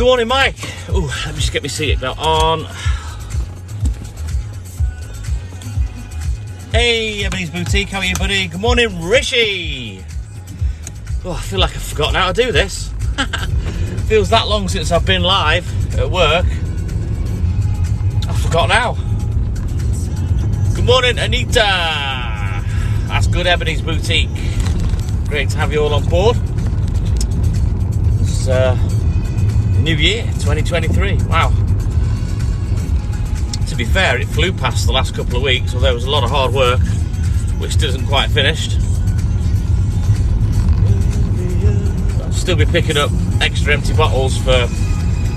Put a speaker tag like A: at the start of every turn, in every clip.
A: Good morning, Mike. Oh, let me just get my seat belt on. Hey, Ebony's Boutique, how are you, buddy? Good morning, Rishi. Oh, I feel like I've forgotten how to do this. Feels that long since I've been live at work. I've forgotten how. Good morning, Anita. That's good, Ebony's Boutique. Great to have you all on board. It's New Year, 2023. Wow. To be fair, it flew past the last couple of weeks, although it was a lot of hard work, which isn't quite finished. I'll still be picking up extra empty bottles for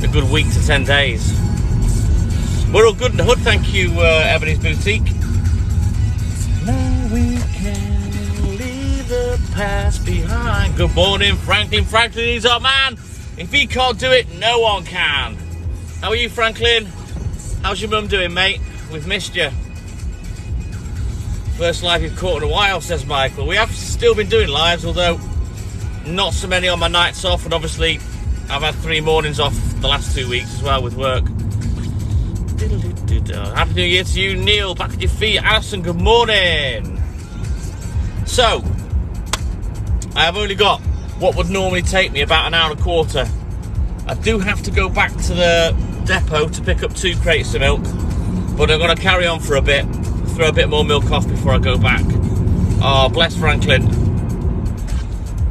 A: a good week to 10 days. We're all good in the hood, thank you, Ebony's Boutique. Now we can leave the past behind. Good morning, Franklin. Franklin, he's our man. If he can't do it, no one can. How are you, Franklin? How's your mum doing, mate? We've missed you. First live you've caught in a while, says Michael. We have still been doing lives, although not so many on my nights off, and obviously I've had 3 mornings off the last 2 weeks as well with work. Happy New Year to you, Neil. Back at your feet. Alison, good morning. So, I have only got what would normally take me about an hour and a quarter. I do have to go back to the depot to pick up 2 crates of milk, but I'm going to carry on for a bit, throw a bit more milk off before I go back. Oh, bless Franklin.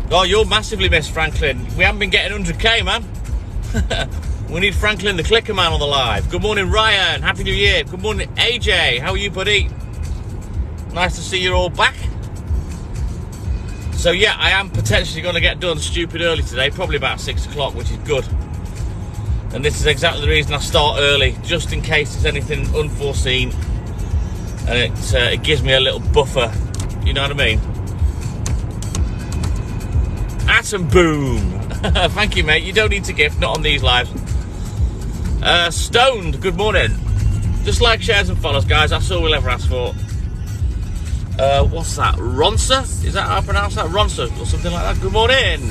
A: Oh, you're massively missed, Franklin. We haven't been getting 100k, man. We need Franklin the Clicker Man on the live. Good morning, Ryan. Happy New Year. Good morning, AJ. How are you, buddy? Nice to see you all back. So yeah, I am potentially going to get done stupid early today, probably about 6 o'clock, which is good. And this is exactly the reason I start early, just in case there's anything unforeseen. And it gives me a little buffer, you know what I mean? Atom Boom. Thank you, mate. You don't need to gift, not on these lives. Stoned, good morning. Just like, shares and follows, guys. That's all we'll ever ask for. What's that? Ronsa? Is that how I pronounce that? Ronsa or something like that. Good morning.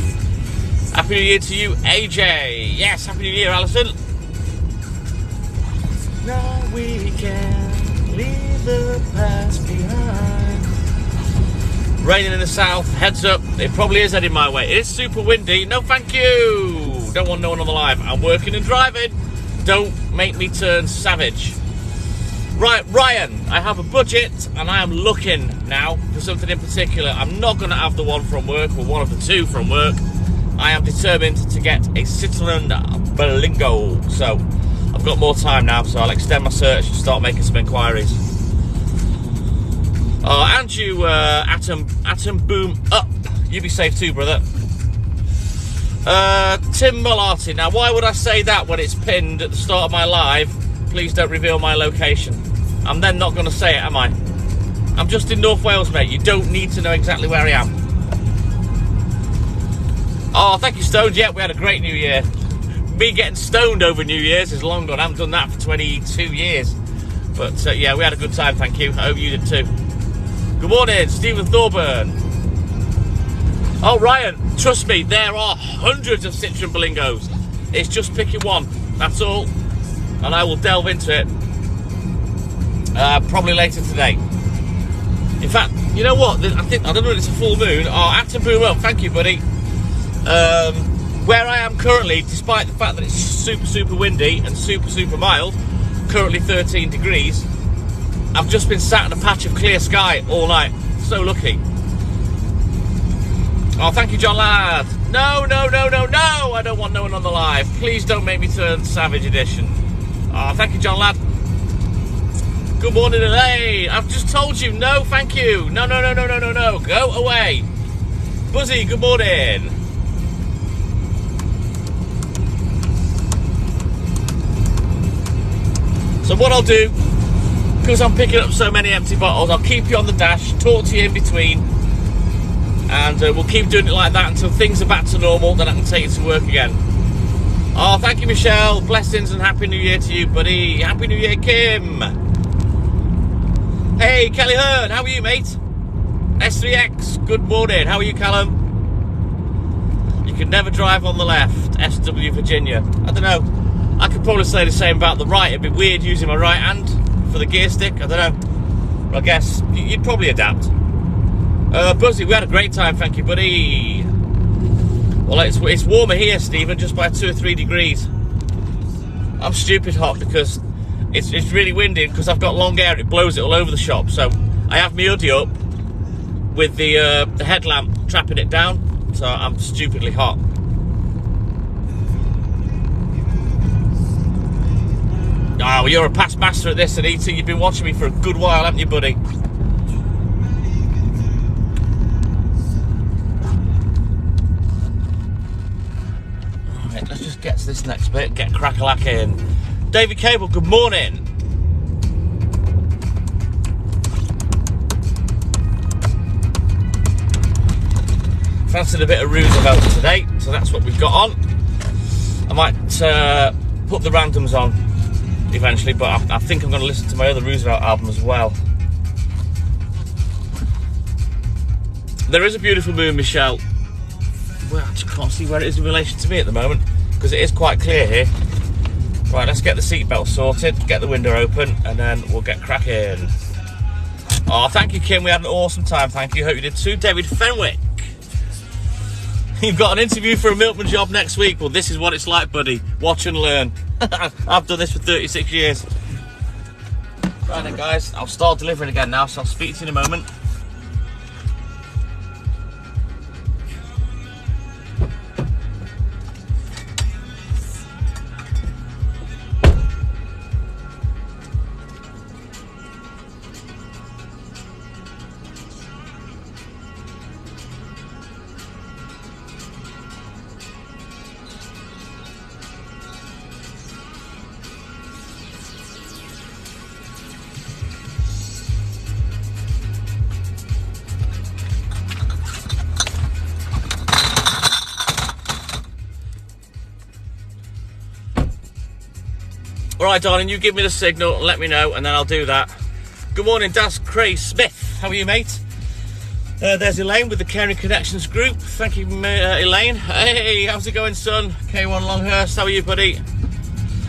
A: Happy New Year to you, AJ. Yes, Happy New Year, Alison. Now we can leave the past behind. Raining in the south, heads up. It probably is heading my way. It is super windy. No, thank you. Don't want no one on the live. I'm working and driving. Don't make me turn savage. Right, Ryan, I have a budget and I am looking now for something in particular. I'm not going to have the one from work or one of the 2 from work. I am determined to get a Citroen Berlingo. So I've got more time now, so I'll extend my search and start making some inquiries. And you, Atom Boom Up. You be safe too, brother. Tim Mullarty. Now, why would I say that when it's pinned at the start of my live? Please don't reveal my location. I'm then not going to say it, am I? I'm just in North Wales, mate. You don't need to know exactly where I am. Oh, thank you, Stoned. Yeah, we had a great New Year. Me getting stoned over New Year's is long gone. I haven't done that for 22 years. But, yeah, we had a good time, thank you. I hope you did too. Good morning, Stephen Thorburn. Oh, Ryan, trust me, there are hundreds of Citroen Berlingos. It's just picking one, that's all. And I will delve into it probably later today. In fact, you know what? I don't know if it's a full moon. Oh, Atom Boom Up, thank you, buddy. Where I am currently, despite the fact that it's super windy and super mild, currently 13 degrees, I've just been sat in a patch of clear sky all night. So lucky. Oh, thank you, John Ladd. No, I don't want no one on the live. Please don't make me turn Savage Edition. Oh, thank you, John Ladd. Good morning, Elaine. I've just told you, no, thank you. No. Go away. Buzzy, good morning. So what I'll do, because I'm picking up so many empty bottles, I'll keep you on the dash, talk to you in between, and we'll keep doing it like that until things are back to normal, then I can take you to work again. Oh, thank you, Michelle. Blessings and Happy New Year to you, buddy. Happy New Year, Kim. Hey, Kelly Hearn, how are you, mate? S3X, good morning. How are you, Callum? You could never drive on the left. SW Virginia. I don't know. I could probably say the same about the right. It'd be weird using my right hand for the gear stick. I don't know. But I guess you'd probably adapt. Buzzy, we had a great time, thank you, buddy. Well, it's warmer here, Stephen, just by 2 or 3 degrees. I'm stupid hot because it's really windy, because I've got long hair, it blows it all over the shop. So I have my hoodie up with the headlamp trapping it down, so I'm stupidly hot. Oh, well, you're a past master at this, and E.T., you've been watching me for a good while, haven't you, buddy? Alright, let's just get to this next bit, get crack-a-lack in. David Cable, good morning. Fancied a bit of Roosevelt today, so that's what we've got on. I might put the randoms on eventually, but I think I'm going to listen to my other Roosevelt album as well. There is a beautiful moon, Michelle. Well, I just can't see where it is in relation to me at the moment, because it is quite clear here. Right, let's get the seatbelt sorted, get the window open, and then we'll get cracking. Oh, thank you, Kim. We had an awesome time. Thank you. Hope you did too. David Fenwick. You've got an interview for a milkman job next week. Well, this is what it's like, buddy. Watch and learn. I've done this for 36 years. Right then, guys. I'll start delivering again now, so I'll speak to you in a moment. Alright, darling, you give me the signal and let me know, and then I'll do that. Good morning, Das Cray Smith. How are you, mate? There's Elaine with the Caring Connections group. Thank you, Elaine. Hey, how's it going, son? K1 Longhurst, how are you, buddy?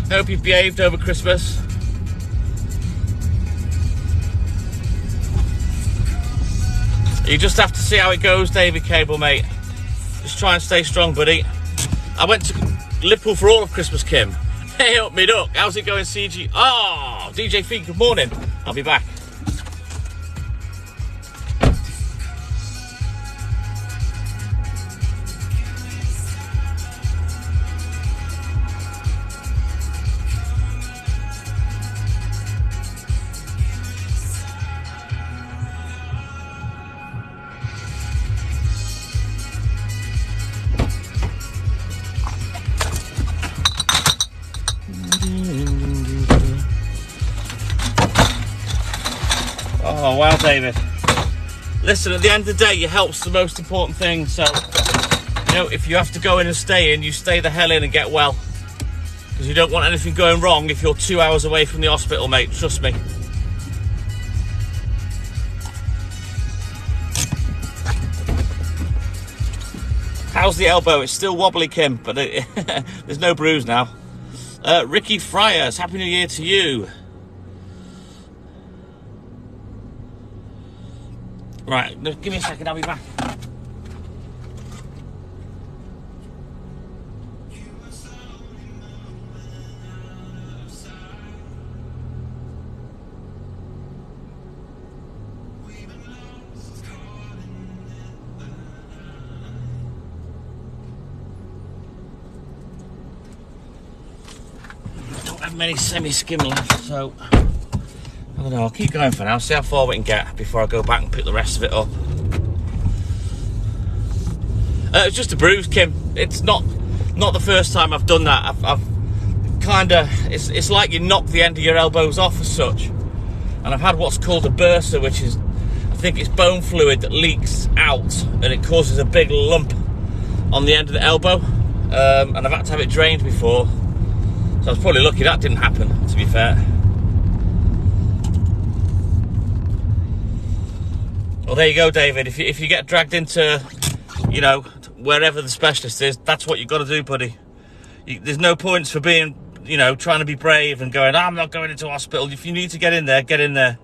A: Hope you've behaved over Christmas. You just have to see how it goes, David Cable, mate. Just try and stay strong, buddy. I went to Liverpool for all of Christmas, Kim. Hey up me duck, how's it going, CG? Oh, DJ Feet, good morning. I'll be back. Oh, well, David. Listen, at the end of the day, your health's the most important thing. So, you know, if you have to go in and stay in, you stay the hell in and get well. Because you don't want anything going wrong if you're 2 hours away from the hospital, mate. Trust me. How's the elbow? It's still wobbly, Kim, but there's no bruise now. Ricky Friars, Happy New Year to you. Right, give me a second, I'll be back. I don't have many semi-skim left, so I don't know, I'll keep going for now, see how far we can get before I go back and pick the rest of it up. It's just a bruise, Kim. It's not the first time I've done that. I've kind of, it's like you knock the end of your elbows off as such. And I've had what's called a bursa, which is, I think it's bone fluid that leaks out and it causes a big lump on the end of the elbow. And I've had to have it drained before. So I was probably lucky that didn't happen, to be fair. Well, there you go, David. If you get dragged into, you know, wherever the specialist is, that's what you've got to do, buddy. There's no points for being, you know, trying to be brave and going, I'm not going into hospital. If you need to get in there, get in there.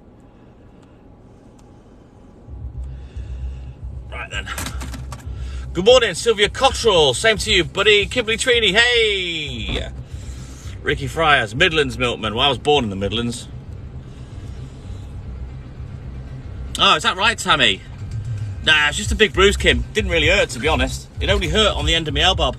A: Right then. Good morning, Sylvia Cottrell. Same to you, buddy. Kimberly Trini, hey. Ricky Friars, Midlands Milkman. Well, I was born in the Midlands. Oh, is that right, Tammy? Nah, it's just a big bruise, Kim. Didn't really hurt, to be honest. It only hurt on the end of my elbow.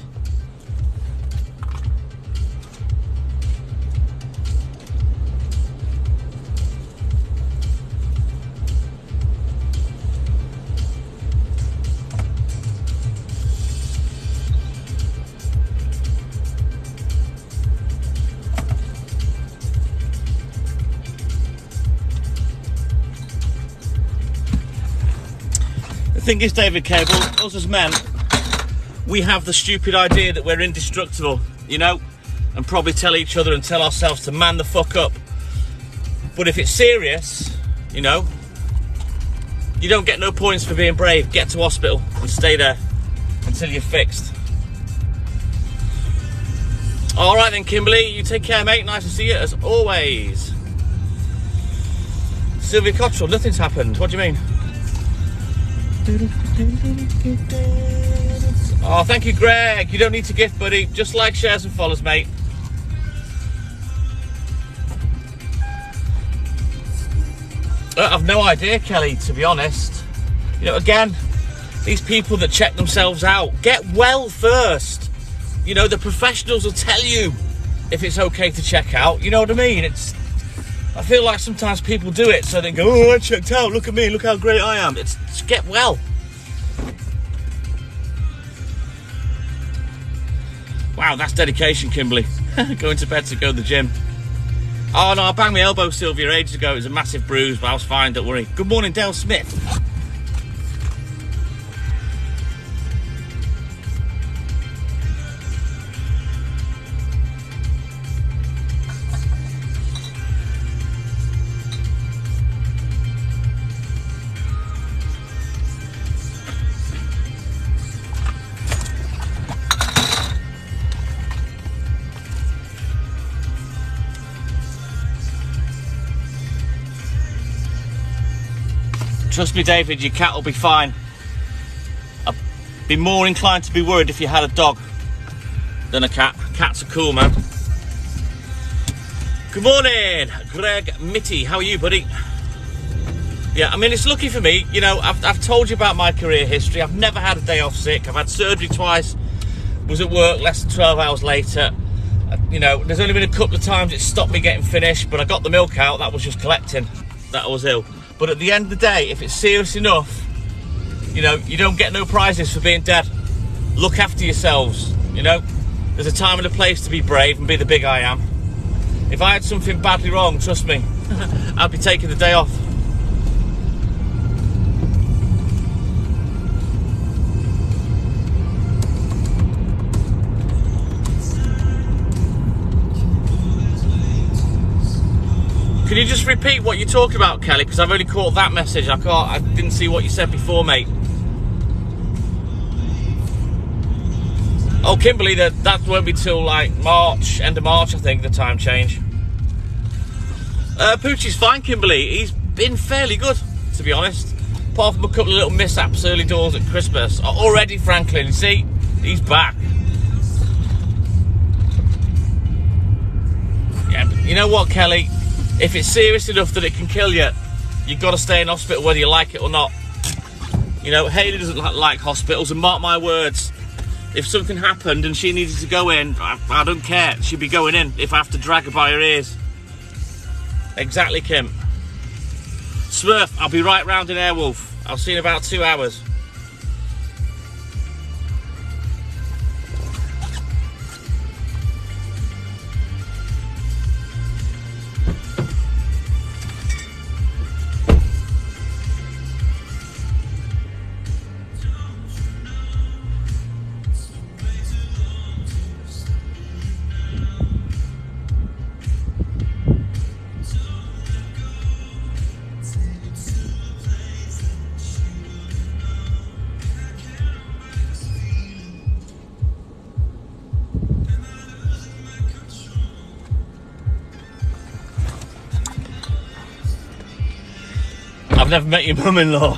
A: The thing is, David Cable, us as men, we have the stupid idea that we're indestructible, you know, and probably tell each other and tell ourselves to man the fuck up. But if it's serious, you know, you don't get no points for being brave. Get to hospital and stay there until you're fixed. All right then, Kimberly, you take care, mate. Nice to see you as always. Sylvia Cottrell, nothing's happened. What do you mean? Oh, thank you, Greg. You don't need to gift, buddy. Just like, shares and follows, mate. I've no idea, Kelly, to be honest. You know, again, these people that check themselves out, get well first. You know, the professionals will tell you if it's okay to check out. You know what I mean? I feel like sometimes people do it so they go, oh, I checked out, look at me, look how great I am. It's get well. Wow, that's dedication, Kimberly. Going to bed to go to the gym. Oh no, I banged my elbow, Sylvia, ages ago. It was a massive bruise, but I was fine, don't worry. Good morning, Dale Smith. Trust me, David, your cat will be fine. I'd be more inclined to be worried if you had a dog than a cat. Cats are cool, man. Good morning, Greg Mitty. How are you, buddy? Yeah, I mean, it's lucky for me. You know, I've told you about my career history. I've never had a day off sick. I've had surgery twice. Was at work less than 12 hours later. You know, there's only been a couple of times it stopped me getting finished, but I got the milk out. That was just collecting. That I was ill. But at the end of the day, if it's serious enough, you know, you don't get no prizes for being dead. Look after yourselves, you know. There's a time and a place to be brave and be the big I am. If I had something badly wrong, trust me, I'd be taking the day off. Can you just repeat what you're talking about, Kelly? Because I've only caught that message. I didn't see what you said before, mate. Oh, Kimberly, that won't be till like March, end of March, I think, the time change. Poochie's fine, Kimberly. He's been fairly good, to be honest. Apart from a couple of little mishaps early doors at Christmas. Already, Franklin, you see, he's back. Yeah, but you know what, Kelly? If it's serious enough that it can kill you, you've got to stay in hospital whether you like it or not. You know, Hayley doesn't like hospitals, and mark my words, if something happened and she needed to go in, I don't care. She'd be going in if I have to drag her by her ears. Exactly, Kim. Smurf, I'll be right round in Airwolf. I'll see you in about 2 hours. I've never met your mum-in-law.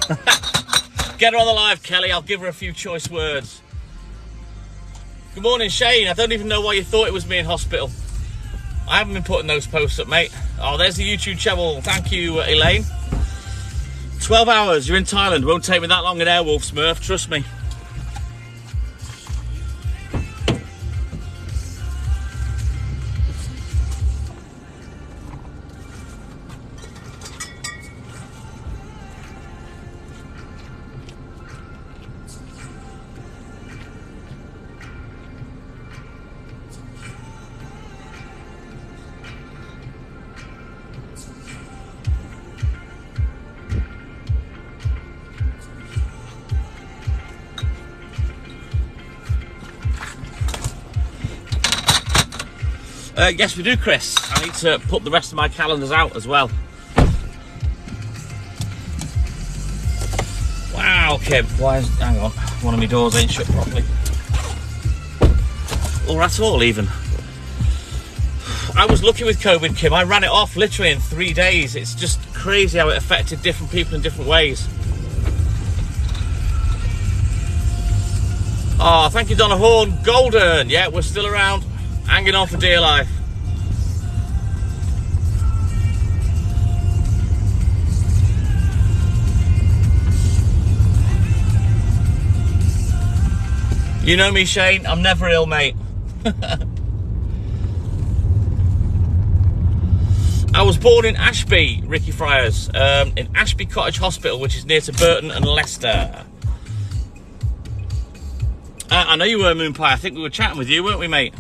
A: Get her on the live, Kelly. I'll give her a few choice words. Good morning, Shane. I don't even know why you thought it was me in hospital. I haven't been putting those posts up, mate. Oh, there's the YouTube channel. Thank you, Elaine. 12 hours. You're in Thailand. Won't take me that long in Airwolf, Smurf. Trust me. Yes, we do, Chris. I need to put the rest of my calendars out as well. Wow, Kim. Hang on. One of my doors ain't shut properly. Or at all, even. I was lucky with COVID, Kim. I ran it off literally in 3 days. It's just crazy how it affected different people in different ways. Oh, thank you, Donna Horn. Golden. Yeah, we're still around. Hanging on for dear life. You know me, Shane. I'm never ill, mate. I was born in Ashby, Ricky Friars, in Ashby Cottage Hospital, which is near to Burton and Leicester. I know you were, Moon Pie. I think we were chatting with you, weren't we, mate?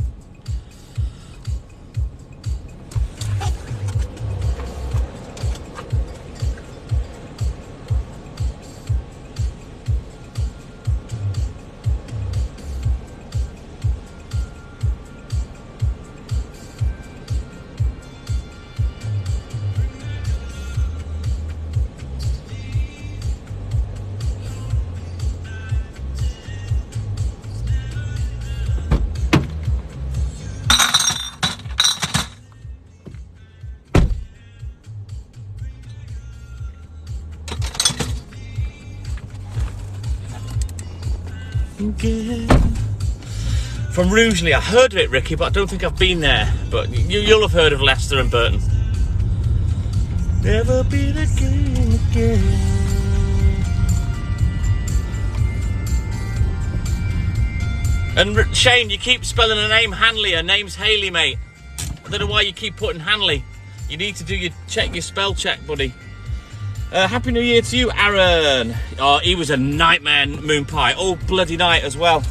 A: From Rugeley, I heard of it, Ricky, but I don't think I've been there. But you'll have heard of Leicester and Burton. Never be the king again. And Shane, you keep spelling her name Hanley. Her name's Hayley, mate. I don't know why you keep putting Hanley. You need to do your spell check, buddy. Happy New Year to you, Aaron. Oh, he was a nightmare, Moon Pie. All bloody night as well.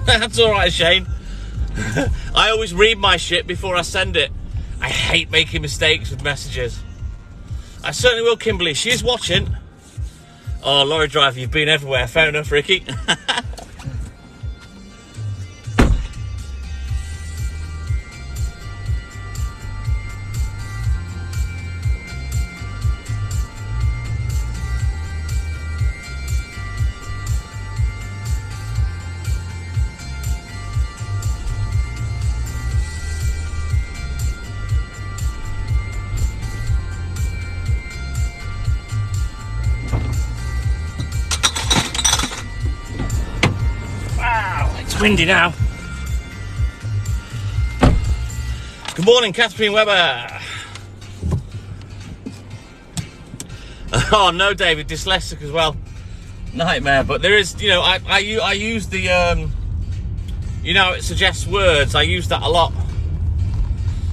A: That's alright, Shane. I always read my shit before I send it. I hate making mistakes with messages. I certainly will, Kimberly. She is watching. Oh, lorry driver, you've been everywhere. Fair enough, Ricky. Windy now. Good morning, Catherine Webber. Oh no, David, dyslexic as well. Nightmare. But there is, you know, I use the you know, it suggests words. I use that a lot.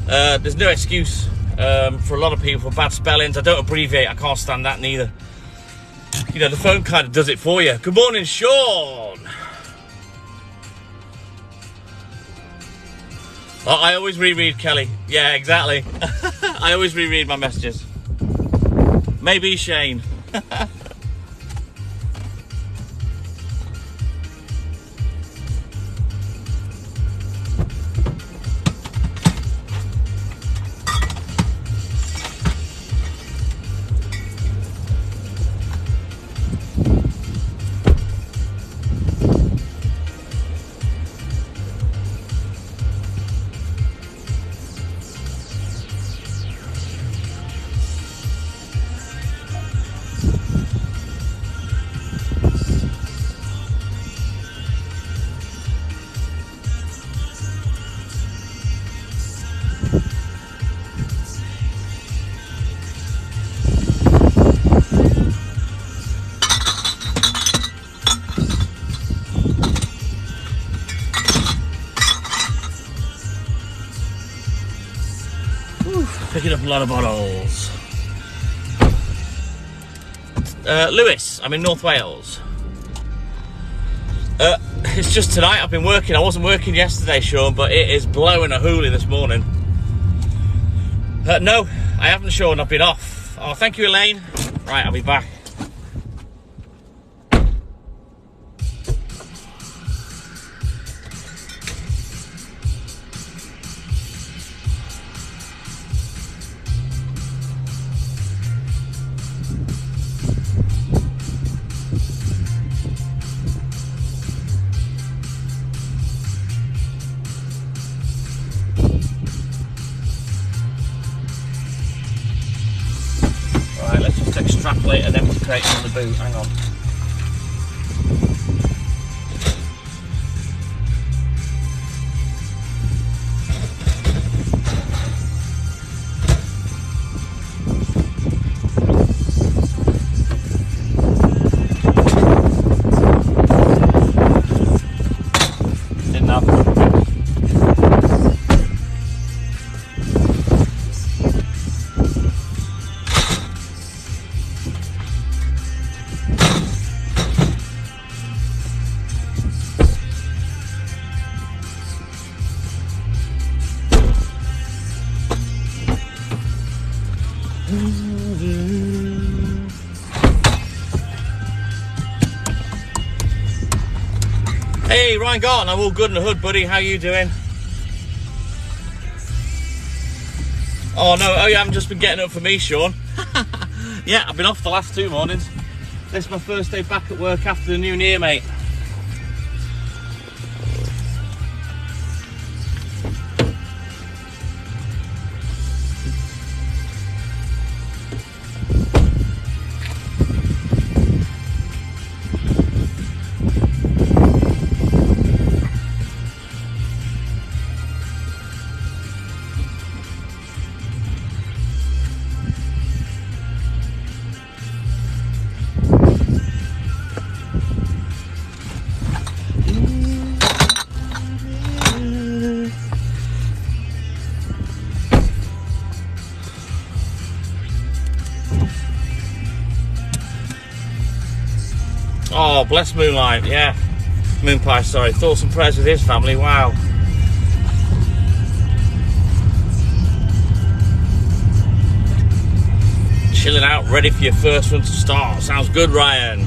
A: There's no excuse for a lot of people for bad spellings. I don't abbreviate. I can't stand that neither. You know, the phone kind of does it for you. Good morning, Sean. Oh, I always reread, Kelly. Yeah, exactly. I always reread my messages. Maybe Shane. picking up a lot of bottles. Lewis, I'm in North Wales. It's just tonight I've been working. I wasn't working yesterday, Sean, but it is blowing a hoolie this morning. No, I haven't, Sean. I've been off. Oh, thank you, Elaine. Right, I'll be back. Extrapolate an empty crate from the boot. Hang on. Didn't have. Hey, Ryan Garton, I'm all good in the hood, buddy. How you doing? Oh no, oh you haven't just been getting up for me, Sean. Yeah, I've been off the last 2 mornings. This is my first day back at work after the new year, mate. Oh, bless Moonlight, yeah. Moon Pie, sorry. Thoughts and prayers with his family, wow. Chilling out, ready for your first one to start. Sounds good, Ryan.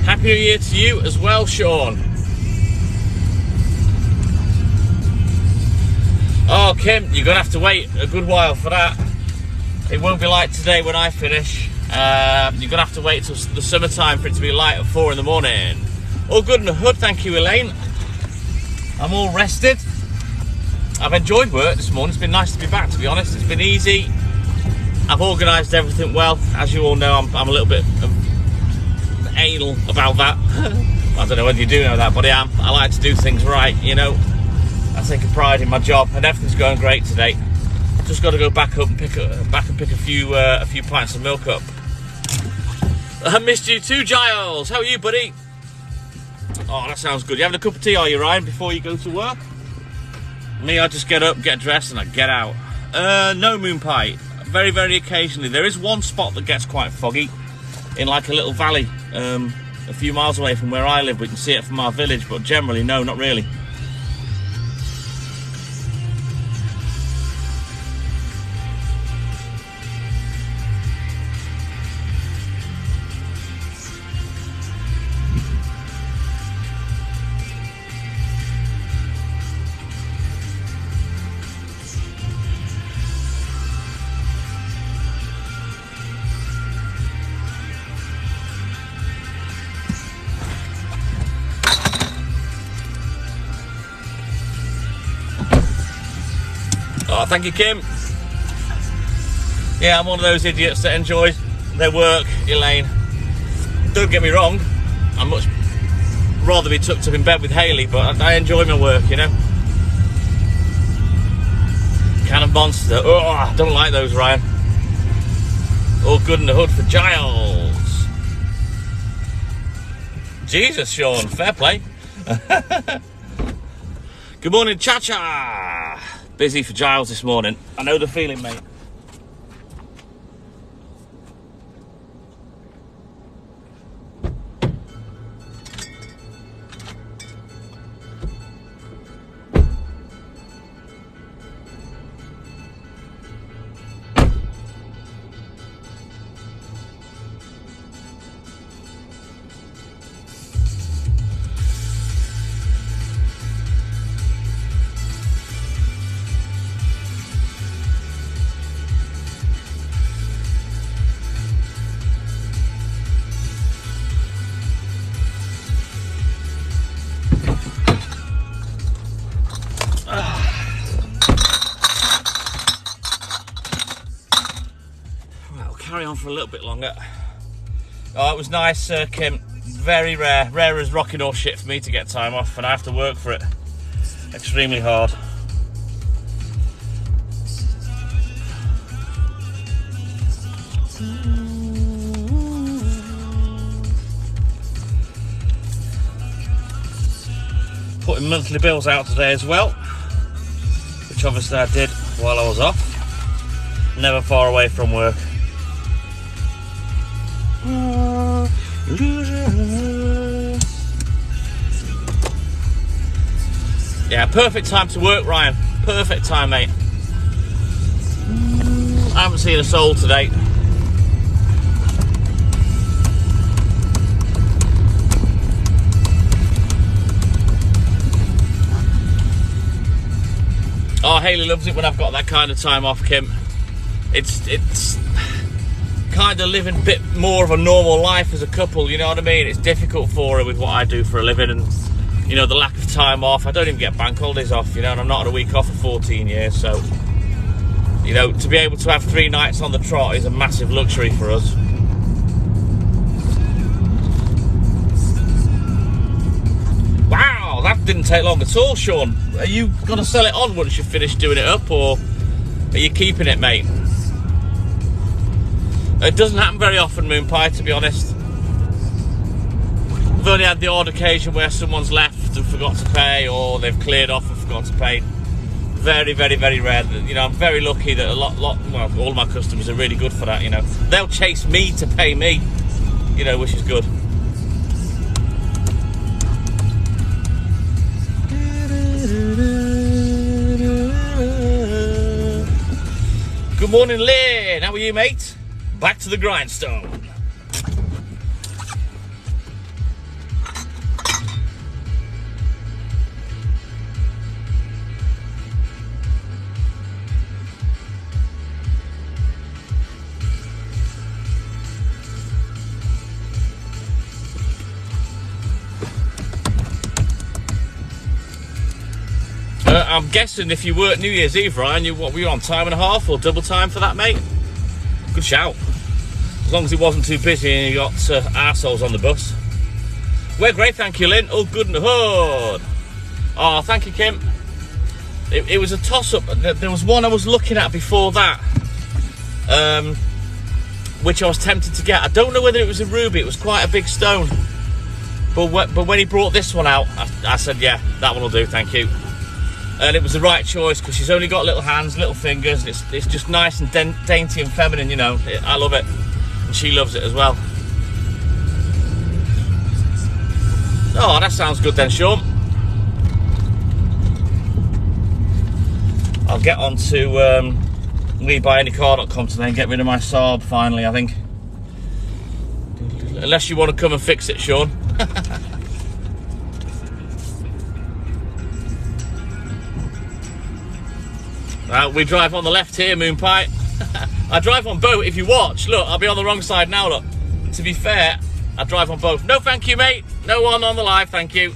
A: Happy New Year to you as well, Sean. Oh, Kim, you're going to have to wait a good while for that. It won't be like today when I finish. You're going to have to wait till the summertime for it to be light at 4 in the morning. All good in the hood, thank you, Elaine. I'm all rested. I've enjoyed work this morning. It's been nice to be back, to be honest. It's been easy. I've organised everything well. As you all know, I'm a little bit anal about that. I don't know whether you do know that, but I am. I like to do things right, you know. I take a pride in my job, and everything's going great today. Just got to go back up and pick a few pints of milk up. I missed you too, Giles. How are you, buddy? Oh, that sounds good. You having a cup of tea, are you, Ryan, before you go to work? Me, I just get up, get dressed, and I get out. No, Moon Pie. Very, very occasionally. There is one spot that gets quite foggy, in like a little valley, a few miles away from where I live. We can see it from our village, but generally, no, not really. Oh, thank you, Kim. Yeah, I'm one of those idiots that enjoys their work, Elaine. Don't get me wrong, I'd much rather be tucked up in bed with Hayley, but I enjoy my work, you know. Can of Monster. Oh, I don't like those, Ryan. All good in the hood for Giles. Jesus, Sean, fair play. Good morning, Cha-Cha. Busy for Giles this morning. I know the feeling, mate. Carry on for a little bit longer. Oh, it was nice, Kim. Very rare. Rare as rocking horse shit for me to get time off, and I have to work for it extremely hard. Putting monthly bills out today as well, which obviously I did while I was off. Never far away from work. Yeah, perfect time to work, Ryan. Perfect time, mate. I haven't seen a soul today. Oh, Hayley loves it when I've got that kind of time off, Kim. It's kind of living a bit more of a normal life as a couple, you know what I mean? It's difficult for her with what I do for a living, and you know, the lack of time off. I don't even get bank holidays off, you know, and I'm not on a week off for 14 years, so you know, to be able to have 3 nights on the trot is a massive luxury for us. Wow, that didn't take long at all, Sean. Are you going to sell it on once you've finished doing it up, or are you keeping it, mate? It doesn't happen very often, Moon Pie, to be honest. We've only had the odd occasion where someone's left and forgot to pay, or they've cleared off and forgot to pay. Very, very, very rare. You know, I'm very lucky that well, all of my customers are really good for that, you know. They'll chase me to pay me, you know, which is good. Good morning, Lynn. How are you, mate? Back to the grindstone. I'm guessing if you work New Year's Eve, Ryan, were you on time and a half or double time for that, mate? Good shout. As long as it wasn't too busy and you got arseholes on the bus. We're great, thank you, Lynn. All good in the hood. Oh, thank you, Kim. It was a toss-up. There was one I was looking at before that, which I was tempted to get. I don't know whether it was a ruby. It was quite a big stone. But when he brought this one out, I said, yeah, that one will do, thank you. And it was the right choice because she's only got little hands, little fingers. It's just nice and dainty and feminine, you know. I love it. And she loves it as well. Oh, that sounds good then, Sean. I'll get on to WeBuyAnyCar.com today and get rid of my Saab finally, I think. Unless you want to come and fix it, Sean. We drive on the left here, Moon Pie. I drive on both. If you watch, look, I'll be on the wrong side now, look. To be fair, I drive on both. No, thank you, mate. No one on the live, thank you.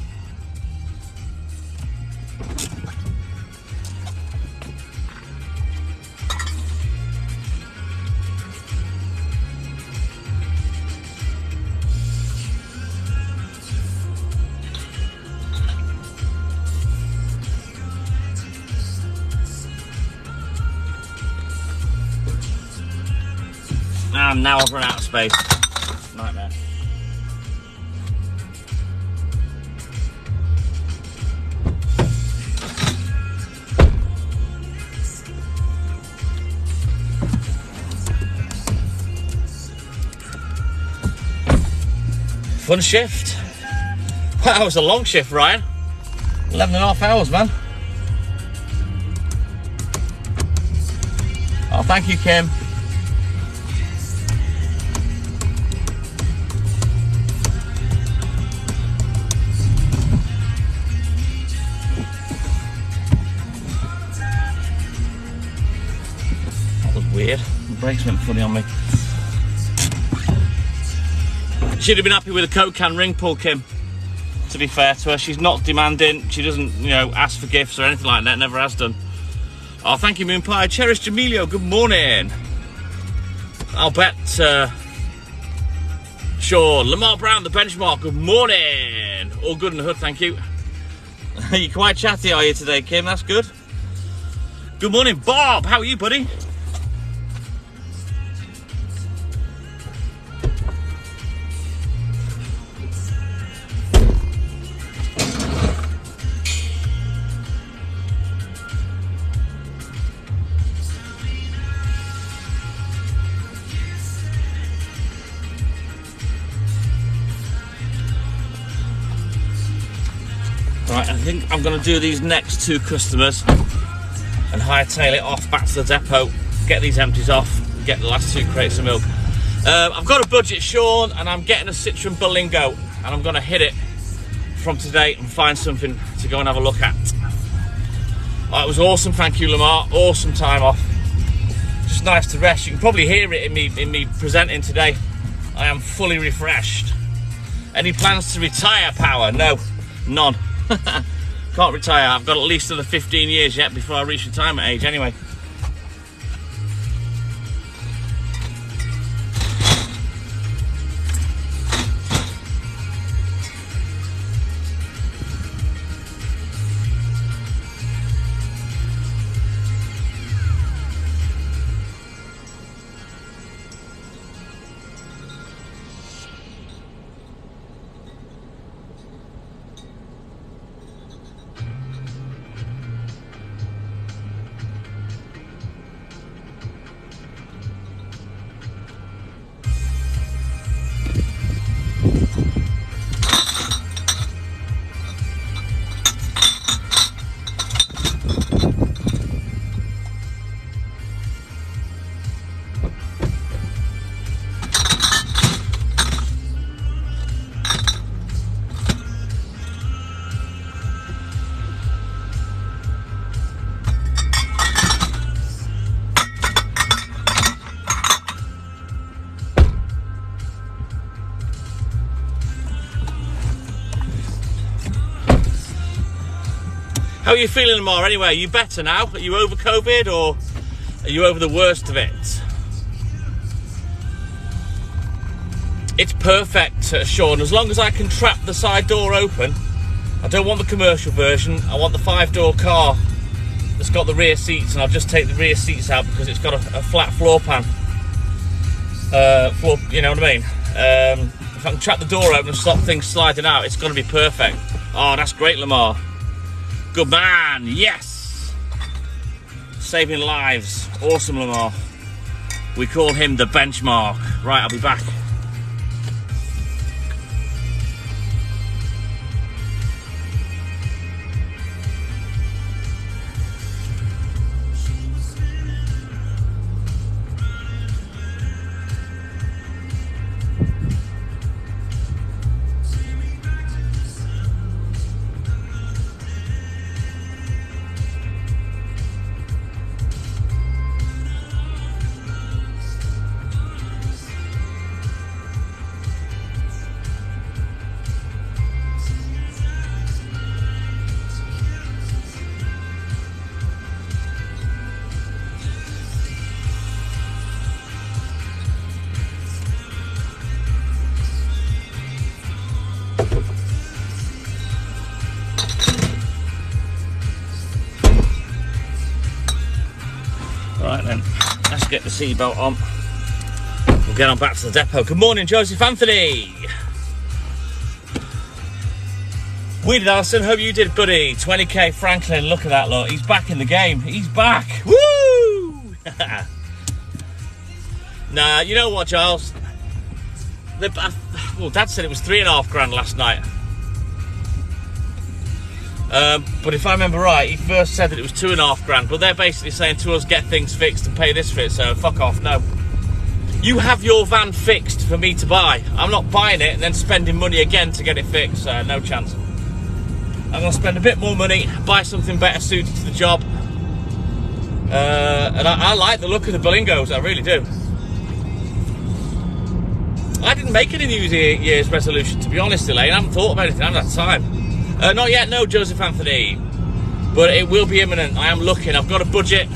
A: And now I've run out of space. Nightmare. Fun shift. Wow, it was a long shift, Ryan. 11.5 hours, man. Oh, thank you, Kim. That was weird. The brakes went funny on me. She'd have been happy with a Coke can ring pull, Kim. To be fair to her, she's not demanding. She doesn't, you know, ask for gifts or anything like that. Never has done. Oh, thank you, Moon Pie. Cherish Jamilio, good morning. I'll bet Sean. Lamar Brown, the benchmark, good morning. All good in the hood, thank you. You're quite chatty, are you, today, Kim? That's good. Good morning, Bob. How are you, buddy? Right, I think I'm going to do these next two customers and hightail it off back to the depot, get these empties off, get the last 2 crates of milk. I've got a budget, Sean, and I'm getting a Citroen Berlingo, and I'm going to hit it from today and find something to go and have a look at. Oh, it was awesome, thank you, Lamar. Awesome time off. Just nice to rest. You can probably hear it in me presenting today. I am fully refreshed. Any plans to retire, Power? No, none. Can't retire. I've got at least another 15 years yet before I reach retirement age anyway. How are you feeling, Lamar? Anyway, are you better now? Are you over COVID, or are you over the worst of it? It's perfect, Sean, as long as I can trap the side door open. I don't want the commercial version. I want the 5-door car that's got the rear seats, and I'll just take the rear seats out because it's got a flat floor pan. You know what I mean? If I can trap the door open and stop things sliding out, it's going to be perfect. Oh, that's great, Lamar. Good man, yes! Saving lives. Awesome, Lamar. We call him the benchmark. Right, I'll be back. Right then, let's get the seatbelt on. We'll get on back to the depot. Good morning, Joseph Anthony. We did, Alison. Hope you did, buddy. 20k Franklin. Look at that, look. He's back in the game. He's back. Woo! Nah, you know what, Giles? well, Dad said it was £3.5 last night. But if I remember right, he first said that it was £2.5. But they're basically saying to us, get things fixed and pay this for it. So fuck off, no. You have your van fixed for me to buy. I'm not buying it and then spending money again to get it fixed. No chance. I'm going to spend a bit more money, buy something better suited to the job. And I like the look of the Berlingos, I really do. I didn't make any New Year's resolution, to be honest, Elaine. I haven't thought of anything, I haven't had time. Not yet, no, Joseph Anthony. But it will be imminent. I am looking. I've got a budget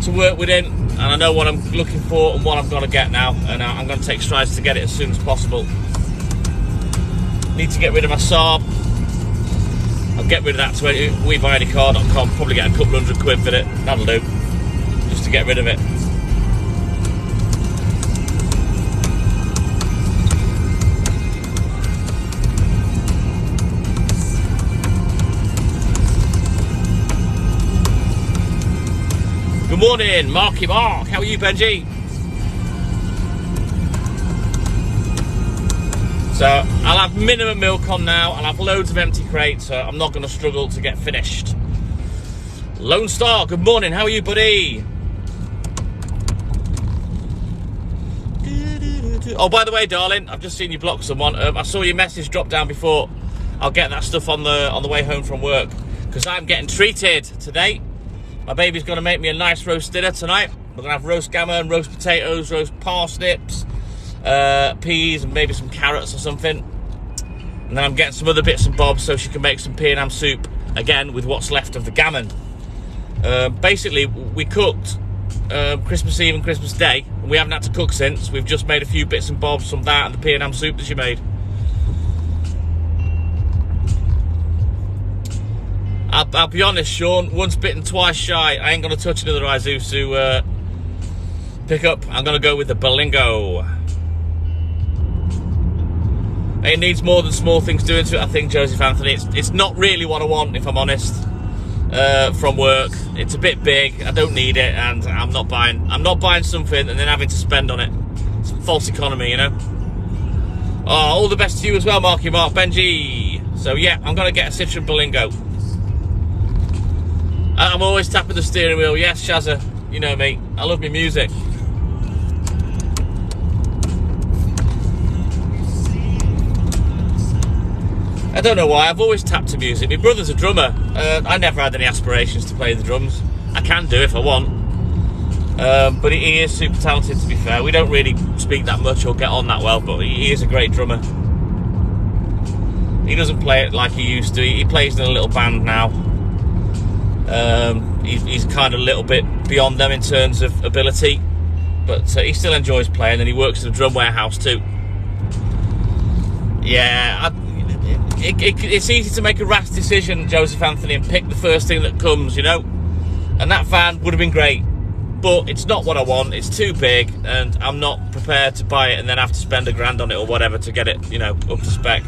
A: to work within, and I know what I'm looking for and what I'm going to get now. And I'm going to take strides to get it as soon as possible. Need to get rid of my Saab. I'll get rid of that to WeBuyAnyCar.com. Probably get a couple £100 for it. That'll do. Just to get rid of it. Good morning, Marky Mark. How are you, Benji? So I'll have minimum milk on now. I'll have loads of empty crates, so I'm not going to struggle to get finished. Lone Star, good morning. How are you, buddy? Oh, by the way, darling, I've just seen you block someone. I saw your message drop down before. I'll get that stuff on the way home from work, because I'm getting treated today. My baby's going to make me a nice roast dinner tonight. We're going to have roast gammon, roast potatoes, roast parsnips, peas, and maybe some carrots or something. And then I'm getting some other bits and bobs so she can make some pea and ham soup, again, with what's left of the gammon. Basically, we cooked Christmas Eve and Christmas Day, and we haven't had to cook since. We've just made a few bits and bobs from that and the pea and ham soup that she made. I'll be honest, Sean, once bitten, twice shy. I ain't going to touch another Isuzu pickup. I'm going to go with the Berlingo. It needs more than small things doing to it, I think, Joseph Anthony. It's not really what I want, if I'm honest, from work. It's a bit big, I don't need it, and I'm not buying something and then having to spend on it. It's false economy, you know. Oh, all the best to you as well, Marky Mark. Benji. So yeah, I'm going to get a Citroen Berlingo. I'm always tapping the steering wheel. Yes, Shazza, you know me. I love my music. I don't know why. I've always tapped to music. My brother's a drummer. I never had any aspirations to play the drums. I can do if I want. But he is super talented, to be fair. We don't really speak that much or get on that well, but he is a great drummer. He doesn't play it like he used to. He plays in a little band now. He's kind of a little bit beyond them in terms of ability, but he still enjoys playing, and he works in a drum warehouse too. Yeah, it's easy to make a rash decision, Joseph Anthony, and pick the first thing that comes, you know. And that van would have been great, but it's not what I want. It's too big, and I'm not prepared to buy it and then have to spend £1,000 on it or whatever to get it, you know, up to spec.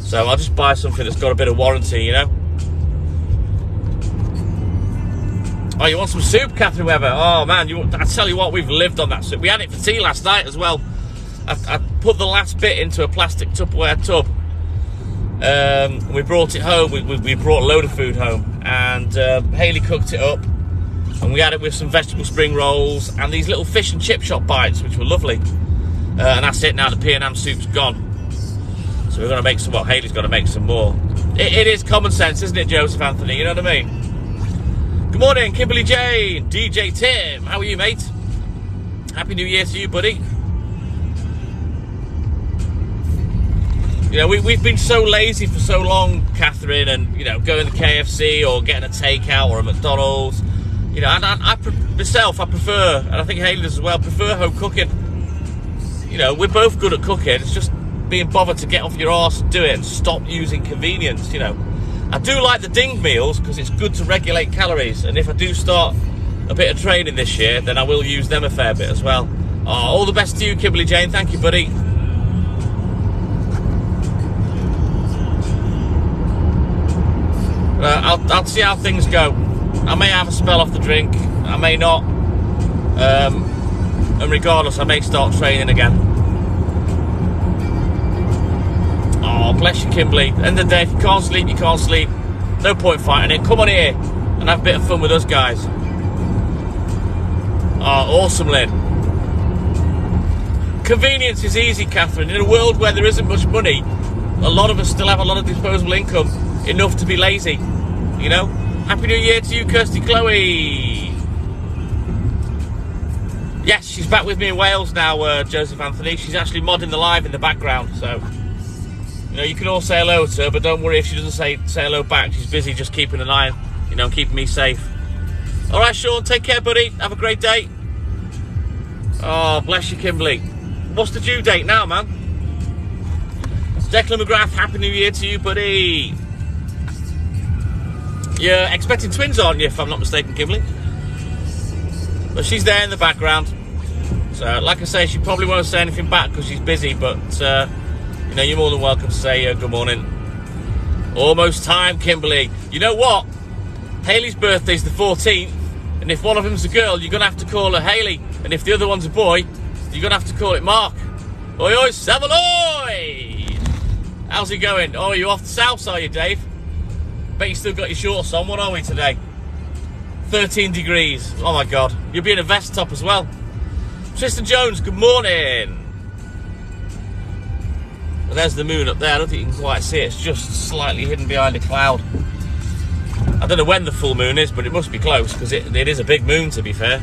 A: So I'll just buy something that's got a bit of warranty, you know. Oh, you want some soup, Catherine Webber? Oh, man, I tell you what, we've lived on that soup. We had it for tea last night as well. I put the last bit into a plastic Tupperware tub. We brought it home. We brought a load of food home. And Hayley cooked it up. And we had it with some vegetable spring rolls and these little fish and chip shop bites, which were lovely. And that's it now. The pea and ham soup's gone. So we're going to make some more. Hayley's got to make some more. It is common sense, isn't it, Joseph Anthony? You know what I mean? Good morning, Kimberly Jane, DJ Tim. How are you, mate? Happy New Year to you, buddy. You know, we've been so lazy for so long, Catherine, and, you know, going to KFC or getting a takeout or a McDonald's. You know, and I prefer, and I think Hayley does as well, prefer home cooking. You know, we're both good at cooking. It's just being bothered to get off your arse and do it and stop using convenience, you know. I do like the ding meals because it's good to regulate calories, and if I do start a bit of training this year, then I will use them a fair bit as well. Oh, all the best to you, Kimberly Jane. Thank you, buddy. I'll see how things go. I may have a spell off the drink, I may not, and regardless, I may start training again. Bless you, Kimberly. End of the day, if you can't sleep, you can't sleep. No point fighting it. Come on here and have a bit of fun with us, guys. Oh, awesome, Lynn. Convenience is easy, Catherine. In a world where there isn't much money, a lot of us still have a lot of disposable income, enough to be lazy. You know? Happy New Year to you, Kirsty Chloe. Yes, she's back with me in Wales now, Joseph Anthony. She's actually modding the live in the background, so... You know, you can all say hello to her, but don't worry if she doesn't say hello back. She's busy just keeping an eye, you know, keeping me safe. All right, Sean, take care, buddy. Have a great day. Oh, bless you, Kimberly. What's the due date now, man? Declan McGrath, Happy New Year to you, buddy. You're expecting twins, aren't you, if I'm not mistaken, Kimberly? But she's there in the background. So, like I say, she probably won't say anything back because she's busy, but, you know, you're more than welcome to say good morning. Almost time, Kimberly. You know what? Hayley's birthday's the 14th, and if one of them's a girl, you're going to have to call her Hayley, and if the other one's a boy, you're going to have to call it Mark. Oi, oi, Savaloy! How's it going? Oh, you off the south, are you, Dave? Bet you still got your shorts on. What are we today? 13 degrees. Oh, my God. You'll be in a vest top as well. Tristan Jones, good morning. Well, there's the moon up there. I don't think you can quite see it. It's just slightly hidden behind a cloud. I don't know when the full moon is, but it must be close, because it is a big moon, to be fair.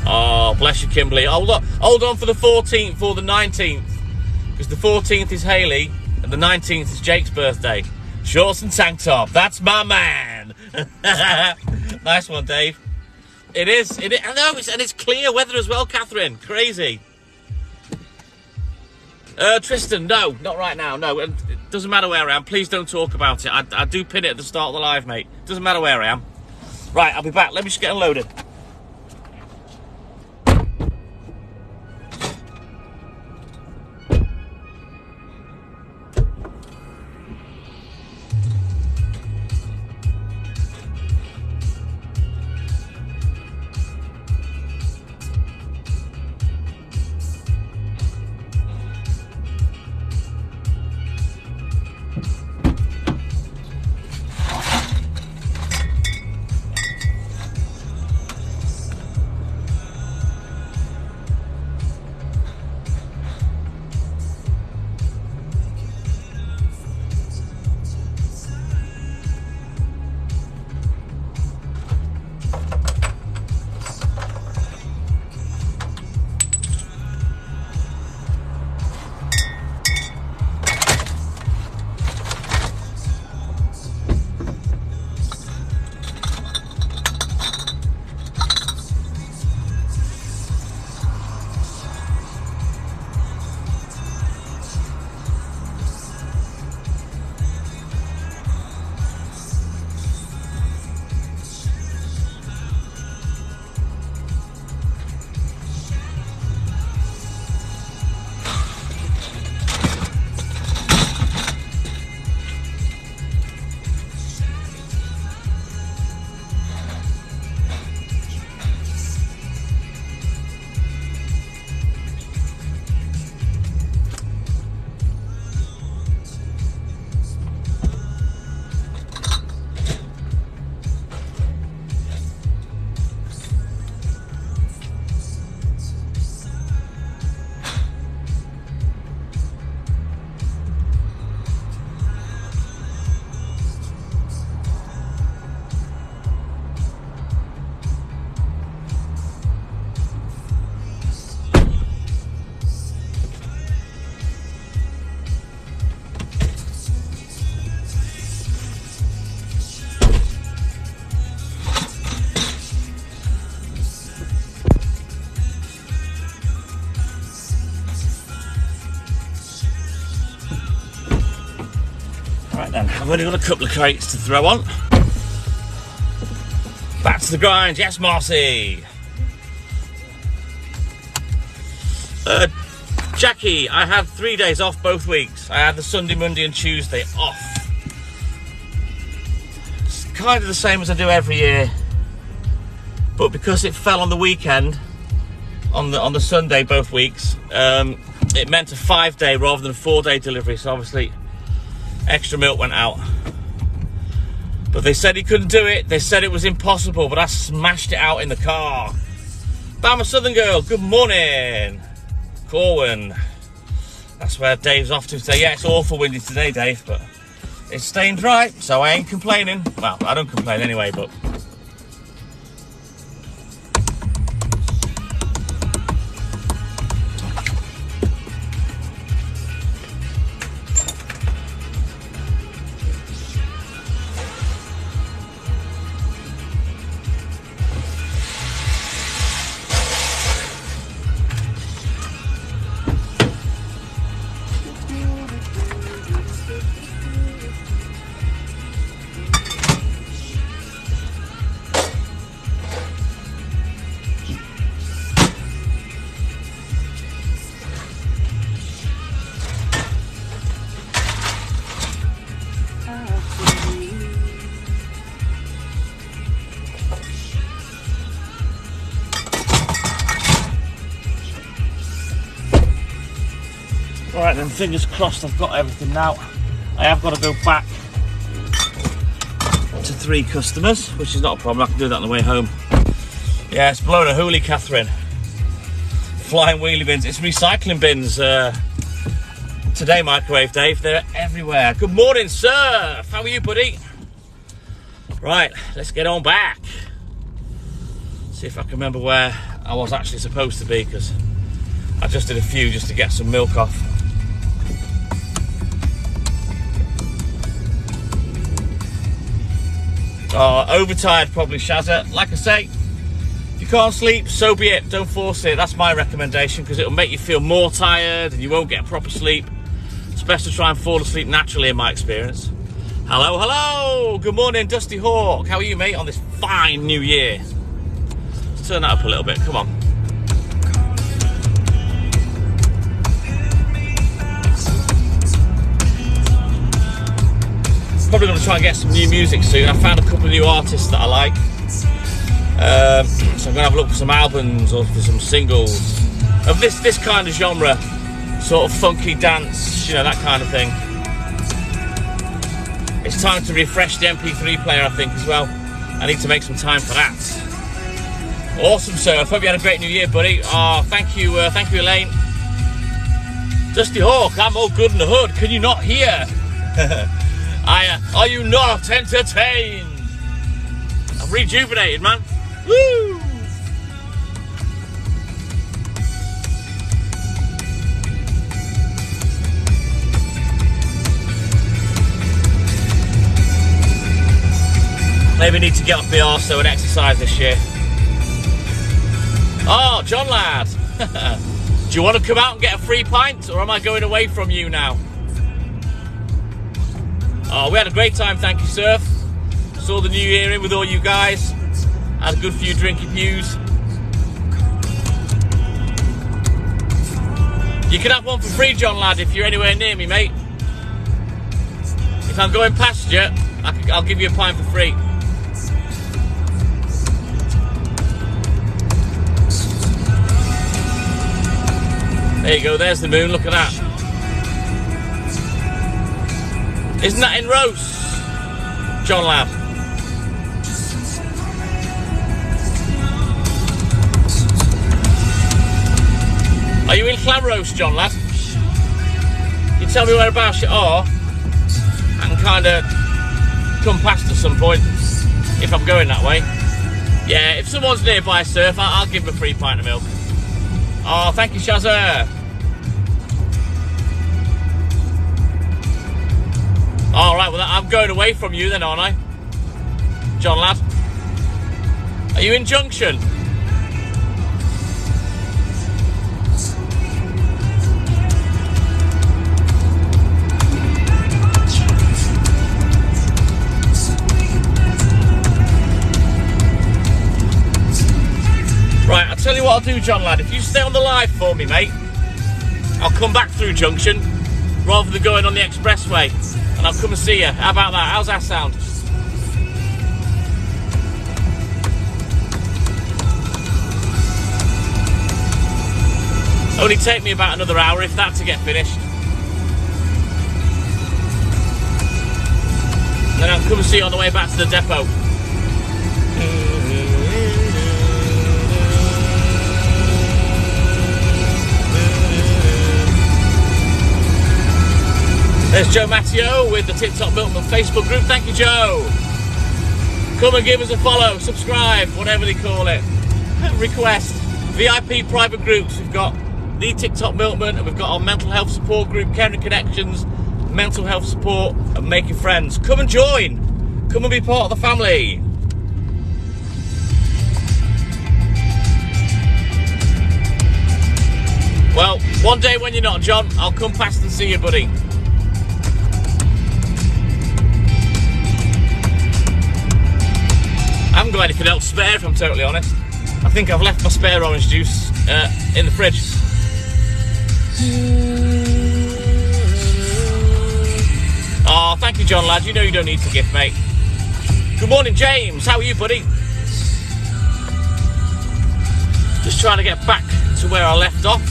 A: Oh, bless you, Kimberly. Hold on for the 14th or the 19th, because the 14th is Hayley and the 19th is Jake's birthday. Shorts and tank top. That's my man. Nice one, Dave. It is. I know, and it's clear weather as well, Catherine. Crazy. Tristan, no, not right now. No, it doesn't matter where I am. Please don't talk about it. I do pin it at the start of the live, mate. Doesn't matter where I am. Right, I'll be back. Let me just get unloaded. I've only got a couple of crates to throw on. Back to the grind, yes, Marcy. Jackie, I had 3 days off both weeks. I had the Sunday, Monday and Tuesday off. It's kind of the same as I do every year. but because it fell on the weekend, on the Sunday both weeks, it meant a 5-day rather than a 4-day delivery. So obviously extra milk went out. But they said he couldn't do it. They said it was impossible, but I smashed it out in the car. Bama Southern Girl, good morning. Corwin. That's where Dave's off to today. Yeah, it's awful windy today, Dave, but it's staying dry, so I ain't complaining. Well, I don't complain anyway, but... Alright then, fingers crossed I've got everything now. I have got to go back to 3 customers, which is not a problem. I can do that on the way home. Yeah, it's blown a hoolie, Catherine. Flying wheelie bins. It's recycling bins today, Microwave Dave. They're everywhere. Good morning, sir. How are you, buddy? Right, let's get on back. See if I can remember where I was actually supposed to be, because I just did a few just to get some milk off. Oh, overtired probably, Shazza. Like I say, if you can't sleep, so be it. Don't force it. That's my recommendation, because it'll make you feel more tired and you won't get proper sleep. It's best to try and fall asleep naturally, in my experience. Hello, hello. Good morning, Dusty Hawk. How are you, mate, on this fine new year? Let's turn that up a little bit. Come on. Probably going to try and get some new music soon. I found a couple of new artists that I like, so I'm going to have a look for some albums or for some singles of this kind of genre, sort of funky dance, you know, that kind of thing. It's time to refresh the MP3 player, I think, as well. I need to make some time for that. Awesome, sir. I hope you had a great new year, buddy. Oh, thank you, Elaine. Dusty Hawk, I'm all good in the hood. Can you not hear? Are you not entertained? I'm rejuvenated, man. Woo! Maybe need to get off the arse and exercise this year. Oh, John lad. Do you want to come out and get a free pint, or am I going away from you now? Oh, we had a great time, thank you, Surf. Saw the new year in with all you guys. Had a good few drinky pews. You can have one for free, John lad, if you're anywhere near me, mate. If I'm going past you, I'll give you a pint for free. There you go, there's the moon, look at that. Isn't that in Rose, John lad? Are you in Clamrose, John lad? You tell me whereabouts you are. I can kind of come past at some point if I'm going that way. Yeah, if someone's nearby, Surf, I'll give them a free pint of milk. Oh, thank you, Shazza. Alright, well, I'm going away from you then, aren't I? John lad. Are you in Junction? Right, I'll tell you what I'll do, John lad. If you stay on the live for me, mate, I'll come back through Junction rather than going on the expressway. And I'll come and see you. How about that? How's that sound? Only take me about another hour, if that, to get finished. And then I'll come and see you on the way back to the depot. There's Joe Matteo with the TikTok Milkman Facebook group. Thank you, Joe. Come and give us a follow, subscribe, whatever they call it. Request. VIP private groups. We've got the TikTok Milkman, and we've got our mental health support group, Caring Connections, mental health support, and making friends. Come and join. Come and be part of the family. Well, one day when you're not, John, I'll come past and see you, buddy. I haven't got anything else spare, if I'm totally honest. I think I've left my spare orange juice in the fridge. Oh, thank you, John, lad. You know you don't need to gift, mate. Good morning, James. How are you, buddy? Just trying to get back to where I left off.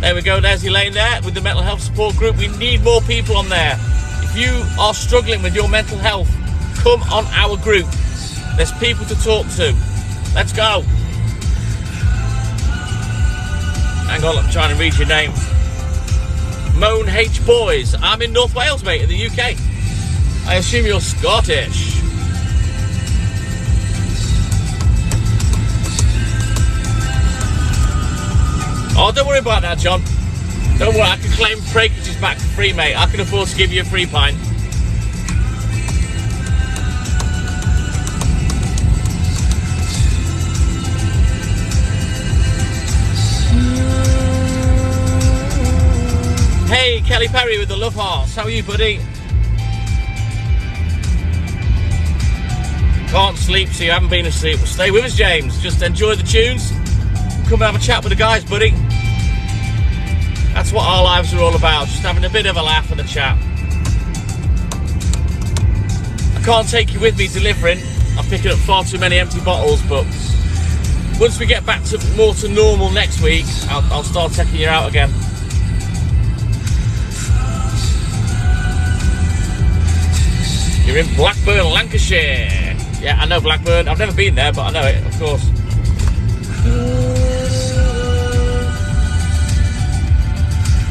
A: There we go. There's Elaine there with the mental health support group. We need more people on there. If you are struggling with your mental health, come on our group. There's people to talk to. Let's go. Hang on, I'm trying to read your name. Moan H Boys. I'm in North Wales, mate, in the UK. I assume you're Scottish. Oh, don't worry about that, John. Don't worry, I can claim breakages back for free, mate. I can afford to give you a free pint. Hey, Kelly Perry with the love hearts. How are you, buddy? Can't sleep, so you haven't been asleep. Well, stay with us, James. Just enjoy the tunes. Come and have a chat with the guys, buddy. That's what our lives are all about. Just having a bit of a laugh and a chat. I can't take you with me delivering. I'm picking up far too many empty bottles, but once we get back to more to normal next week, I'll start taking you out again. You're in Blackburn, Lancashire. Yeah, I know Blackburn. I've never been there, but I know it, of course.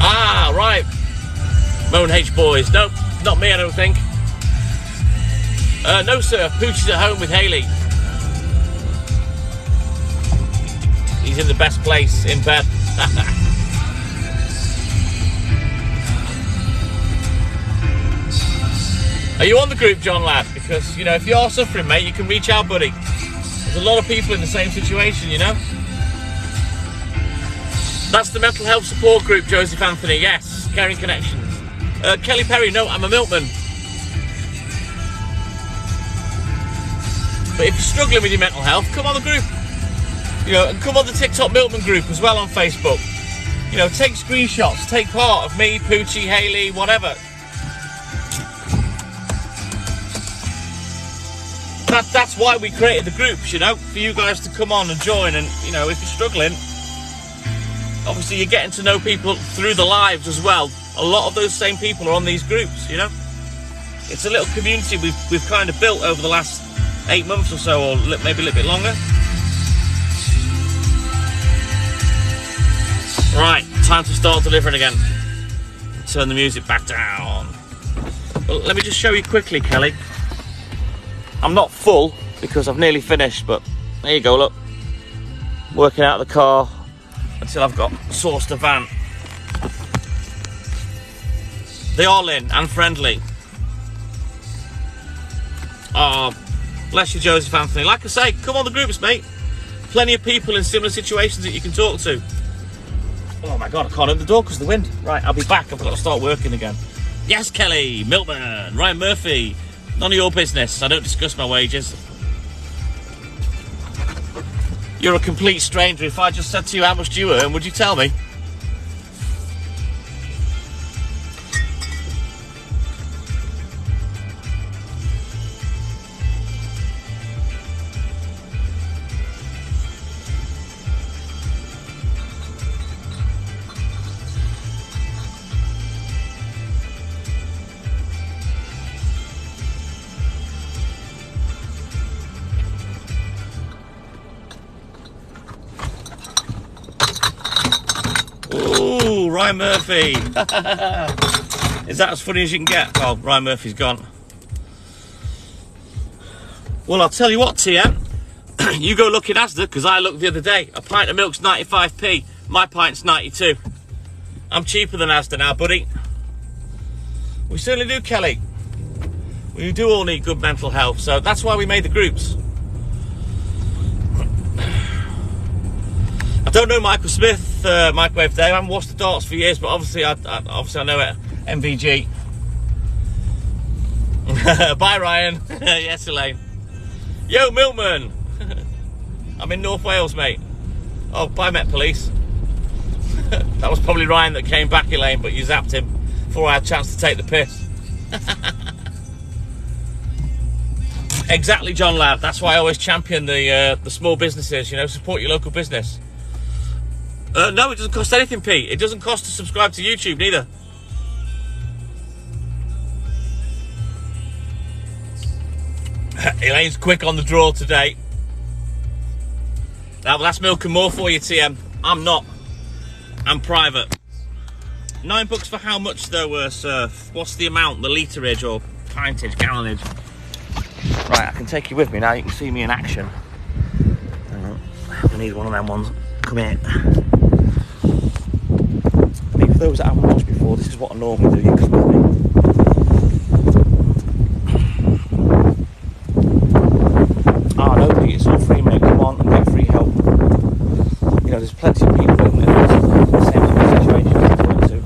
A: Ah, right. Moan H Boys. Nope, not me, I don't think. No, sir. Pooch is at home with Hayley. He's in the best place, in bed. Are you on the group, John, lad? Because, you know, if you are suffering, mate, you can reach out, buddy. There's a lot of people in the same situation, you know? That's the mental health support group, Joseph Anthony. Yes, Caring Connections. Kelly Perry, no, I'm a milkman. But if you're struggling with your mental health, come on the group. You know, and come on the TikTok Milkman group as well on Facebook. You know, take screenshots, take part of me, Poochie, Hayley, whatever. That's why we created the groups, you know, for you guys to come on and join. And, you know, if you're struggling, obviously you're getting to know people through the lives as well. A lot of those same people are on these groups, you know. It's a little community we've kind of built over the last 8 months or so, or maybe a little bit longer. Right, time to start delivering again. Turn the music back down. Well, let me just show you quickly, Kelly. I'm not full because I've nearly finished, but there you go, look. Working out of the car until I've got sourced the van. They are in and friendly. Oh, bless you, Joseph Anthony. Like I say, come on the groups, mate. Plenty of people in similar situations that you can talk to. Oh my God, I can't open the door because of the wind. Right, I'll be back. I've got to start working again. Yes, Kelly, Milkman, Ryan Murphy. None of your business. I don't discuss my wages. You're a complete stranger. If I just said to you, how much do you earn, would you tell me? Ryan Murphy. Is that as funny as you can get? Oh, Ryan Murphy's gone. Well, I'll tell you what, TM. You go look in Asda, because I looked the other day. A pint of milk's 95p. My pint's 92. I'm cheaper than Asda now, buddy. We certainly do, Kelly. We do all need good mental health, so that's why we made the groups. I don't know Michael Smith, Microwave Dave. I haven't watched the darts for years, but obviously I know it. MVG. Bye, Ryan. Yes, Elaine. Yo, Milkman. I'm in North Wales, mate. Oh, bye, Met Police. That was probably Ryan that came back, Elaine, but you zapped him before I had a chance to take the piss. Exactly, John Ladd. That's why I always champion the small businesses, you know, support your local business. No, it doesn't cost anything, Pete. It doesn't cost to subscribe to YouTube, neither. Elaine's quick on the draw today. Now, that's milk and more for you, TM. I'm not. I'm private. £9 for how much, though, sir? What's the amount? The literage or pintage, gallonage? Right, I can take you with me now. You can see me in action. Hang on. I need one of them ones. Come here. Maybe for those that haven't watched before, this is what I normally do. You come with me. Ah, no, Pete, it's all free, mate. Come on and get free help. You know, there's plenty of people in the same sort of situation as you're into.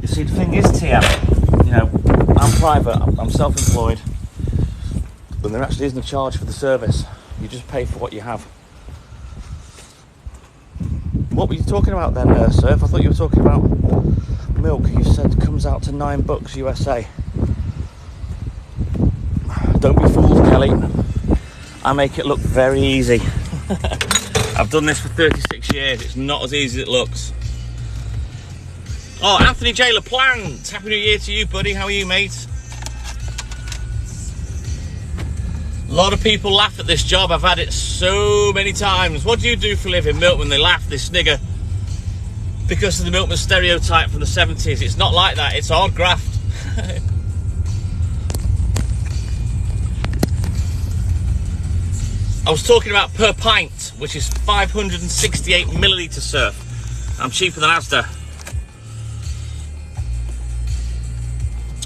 A: You see, the thing is, TM, you know, I'm private, I'm self-employed, but there actually isn't a charge for the service. You just pay for what you have. What were you talking about then, Surf? I thought you were talking about milk. You said comes out to £9 USA. Don't be fooled, Kelly. I make it look very easy. I've done this for 36 years. It's not as easy as it looks. Oh, Anthony J. LaPlante. Happy New Year to you, buddy. How are you, mate? A lot of people laugh at this job. I've had it so many times. What do you do for a living, Milkman? They laugh, they snigger. Because of the Milkman stereotype from the 70s. It's not like that. It's hard graft. I was talking about per pint, which is 568 millilitre, Surf. I'm cheaper than Asda.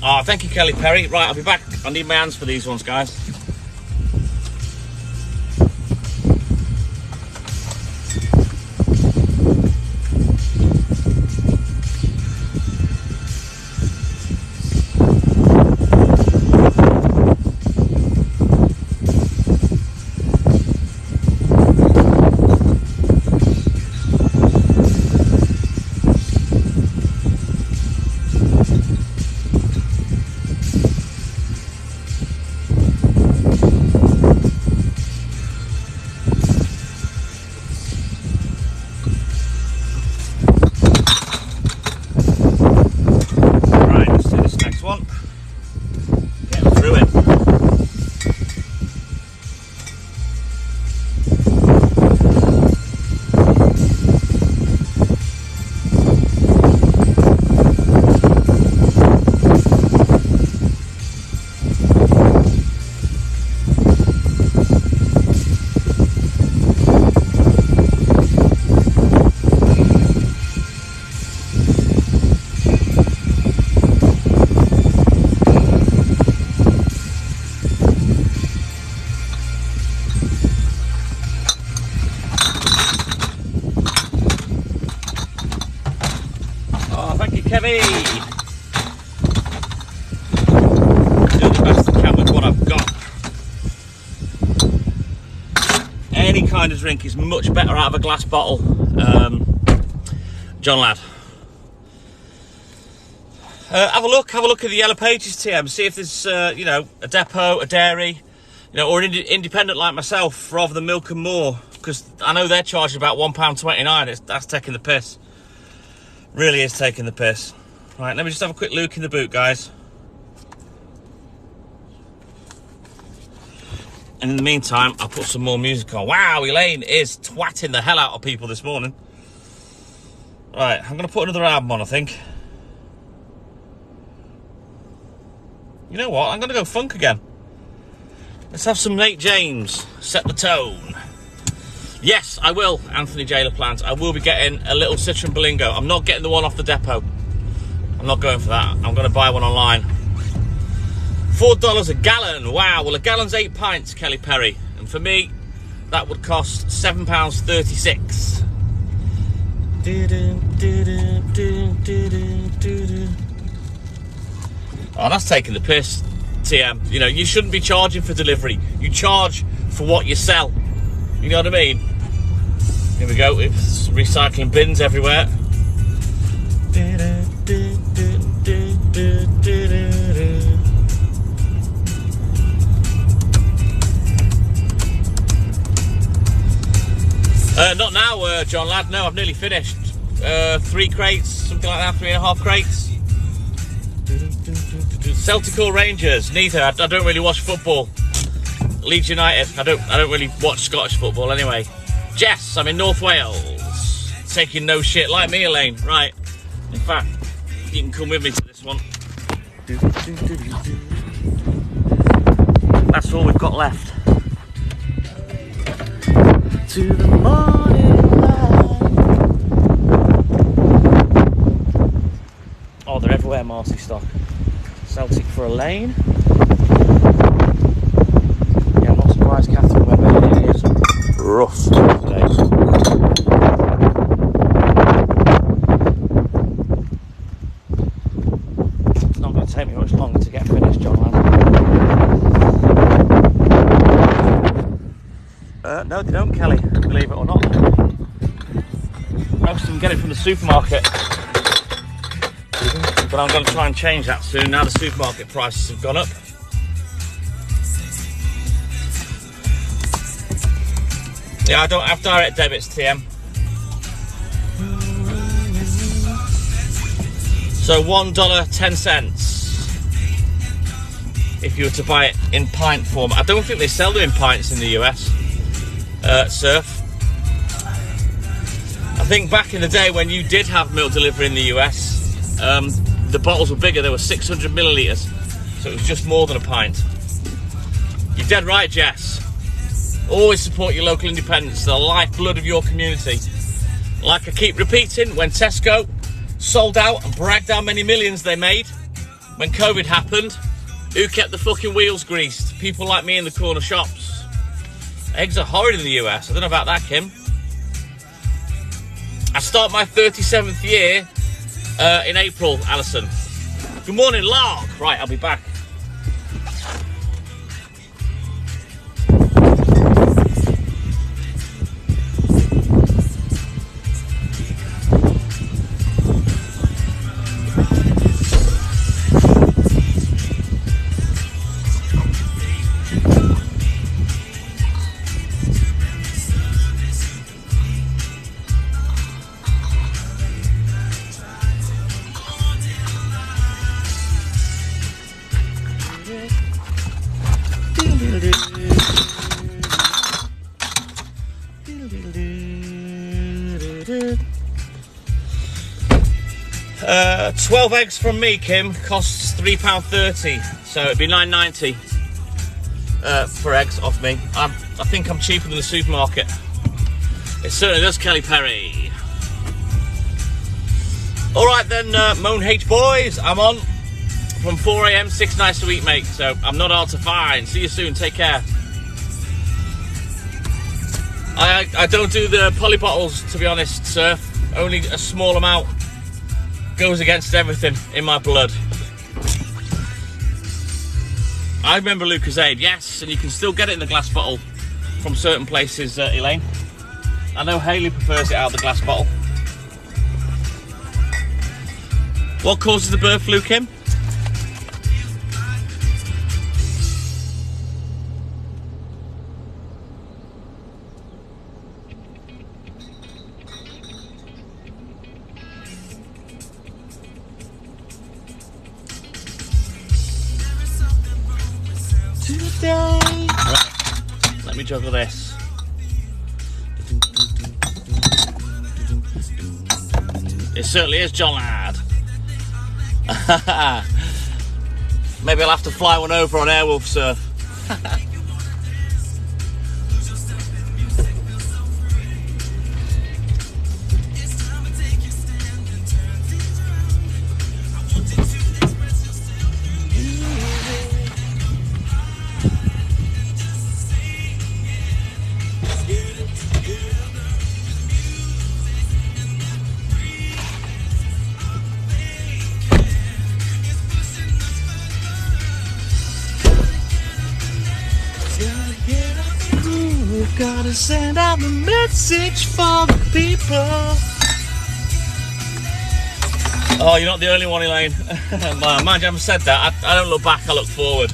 A: Oh, thank you, Kelly Perry. Right, I'll be back. I need my hands for these ones, guys. Kevy! Do the best I can with what I've got. Any kind of drink is much better out of a glass bottle. John Ladd. Have a look at the yellow pages, TM. See if there's, you know, a depot, a dairy, you know, or an independent like myself, rather than Milk and More, because I know they're charging about £1.29. That's taking the piss. Really is taking the piss. Right, let me just have a quick look in the boot, guys. And in the meantime, I'll put some more music on. Wow, Elaine is twatting the hell out of people this morning. Right, I'm going to put another album on, I think. You know what? I'm going to go funk again. Let's have some Nate James. Set the tone. Yes, I will, Anthony J. LaPlante. I will be getting a little Citroen Berlingo. I'm not getting the one off the depot. I'm not going for that. I'm going to buy one online. $4 a gallon. Wow. Well, a gallon's 8 pints, Kelly Perry. And for me, that would cost £7.36. Oh, that's taking the piss, TM. You know, you shouldn't be charging for delivery. You charge for what you sell. You know what I mean? Here we go. It's recycling bins everywhere. Not now, John Ladd. No, I've nearly finished. 3 crates, something like that, 3.5 crates. Celtic or Rangers? Neither. I don't really watch football. Leeds United. I don't really watch Scottish football anyway. Jess, I'm in North Wales. Taking no shit like me, Elaine. Right. In fact, you can come with me to this one. That's all we've got left. To the morning light. Oh, they're everywhere, Marcy stock. Celtic for Elaine. Yeah, I'm not surprised Catherine Webber is rough today. It's not going to take me much longer to get finished, John Land. No, they don't, Kelly, believe it or not. Most of them get it from the supermarket. But I'm going to try and change that soon, now the supermarket prices have gone up. Yeah, I don't have direct debits, TM. So $1.10 if you were to buy it in pint form. I don't think they sell them in pints in the US. Surf. I think back in the day when you did have milk delivery in the US, the bottles were bigger. They were 600 millilitres, so it was just more than a pint. You're dead right, Jess. Always support your local independents. They're the lifeblood of your community. Like I keep repeating, when Tesco sold out and bragged how many millions they made, when COVID happened, who kept the fucking wheels greased? People like me in the corner shops. Eggs are horrid in the US. I don't know about that, Kim. I start my 37th year in April, Alison. Good morning, Lark. Right, I'll be back. $12 eggs from me, Kim, costs £3.30, so it'd be $9.90 for eggs off me. I think I'm cheaper than the supermarket. It certainly does, Kelly Perry. All right then, Moan H boys, I'm on from 4 AM, 6 nights a week, mate. So I'm not hard to find. See you soon. Take care. I don't do the poly bottles, to be honest, sir. Only a small amount. Goes against everything in my blood. I remember Lucozade, yes, and you can still get it in the glass bottle from certain places, Elaine. I know Hayley prefers it out of the glass bottle. What causes the bird flu, Kim? Today. Right. Let me juggle this. It certainly is, John Lad. Maybe I'll have to fly one over on Airwolf Surf. Gotta send out the message for the people. Oh, you're not the only one, Elaine. Mind you, I haven't said that. I don't look back, I look forward.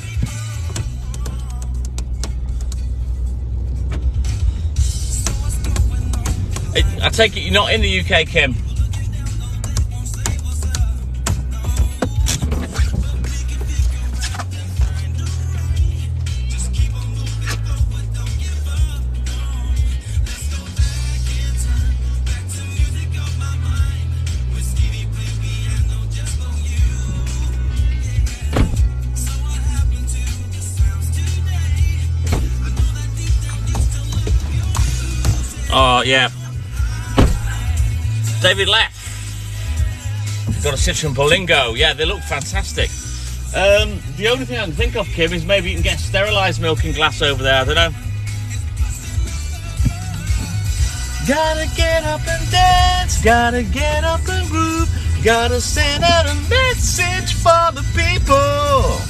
A: I take it you're not in the UK, Kim. Oh, yeah. David left. Got a Citroen Berlingo. Yeah, they look fantastic. The only thing I can think of, Kim, is maybe you can get sterilised milk in glass over there. I don't know. Gotta get up and dance. Gotta get up and groove. Gotta send out a message for the people.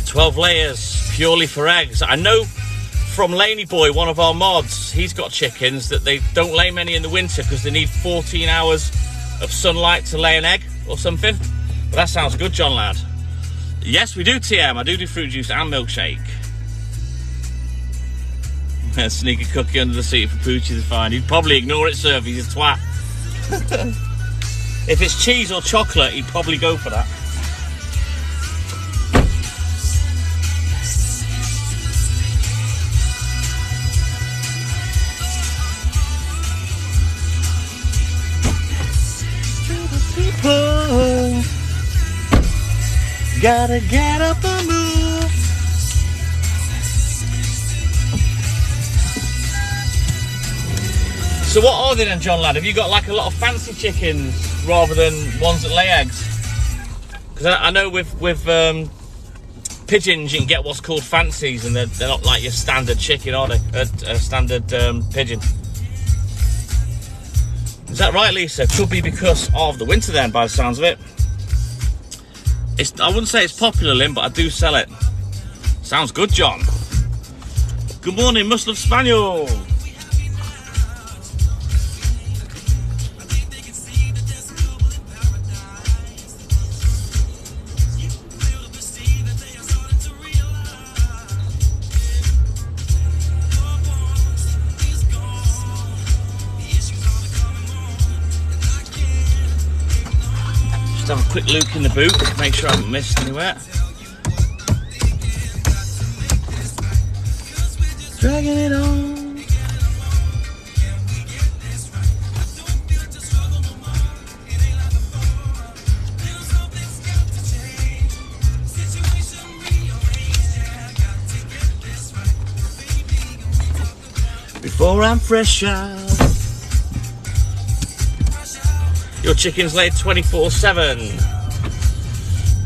A: 12 layers, purely for eggs. I know from Laney Boy, one of our mods, he's got chickens that they don't lay many in the winter because they need 14 hours of sunlight to lay an egg or something. But that sounds good, John Lad. Yes, we do TM. I do fruit juice and milkshake. Sneak a cookie under the seat for Poochie to find. He'd probably ignore it, sir, if he's a twat. If it's cheese or chocolate, he'd probably go for that. People gotta get up and move. So what are they then, John Lad? Have you got like a lot of fancy chickens rather than ones that lay eggs? Because I know with pigeons you can get what's called fancies, and they're not like your standard chicken, are they? A standard pigeon. Is that right, Lisa? Could be because of the winter then, by the sounds of it. I wouldn't say it's popular, Lynn, but I do sell it. Sounds good, John. Good morning, Muslim Spaniel. Just have a quick look in the boot, make sure I haven't missed anywhere. Dragging it on. Before I'm fresh out. Your chicken's laid 24/7.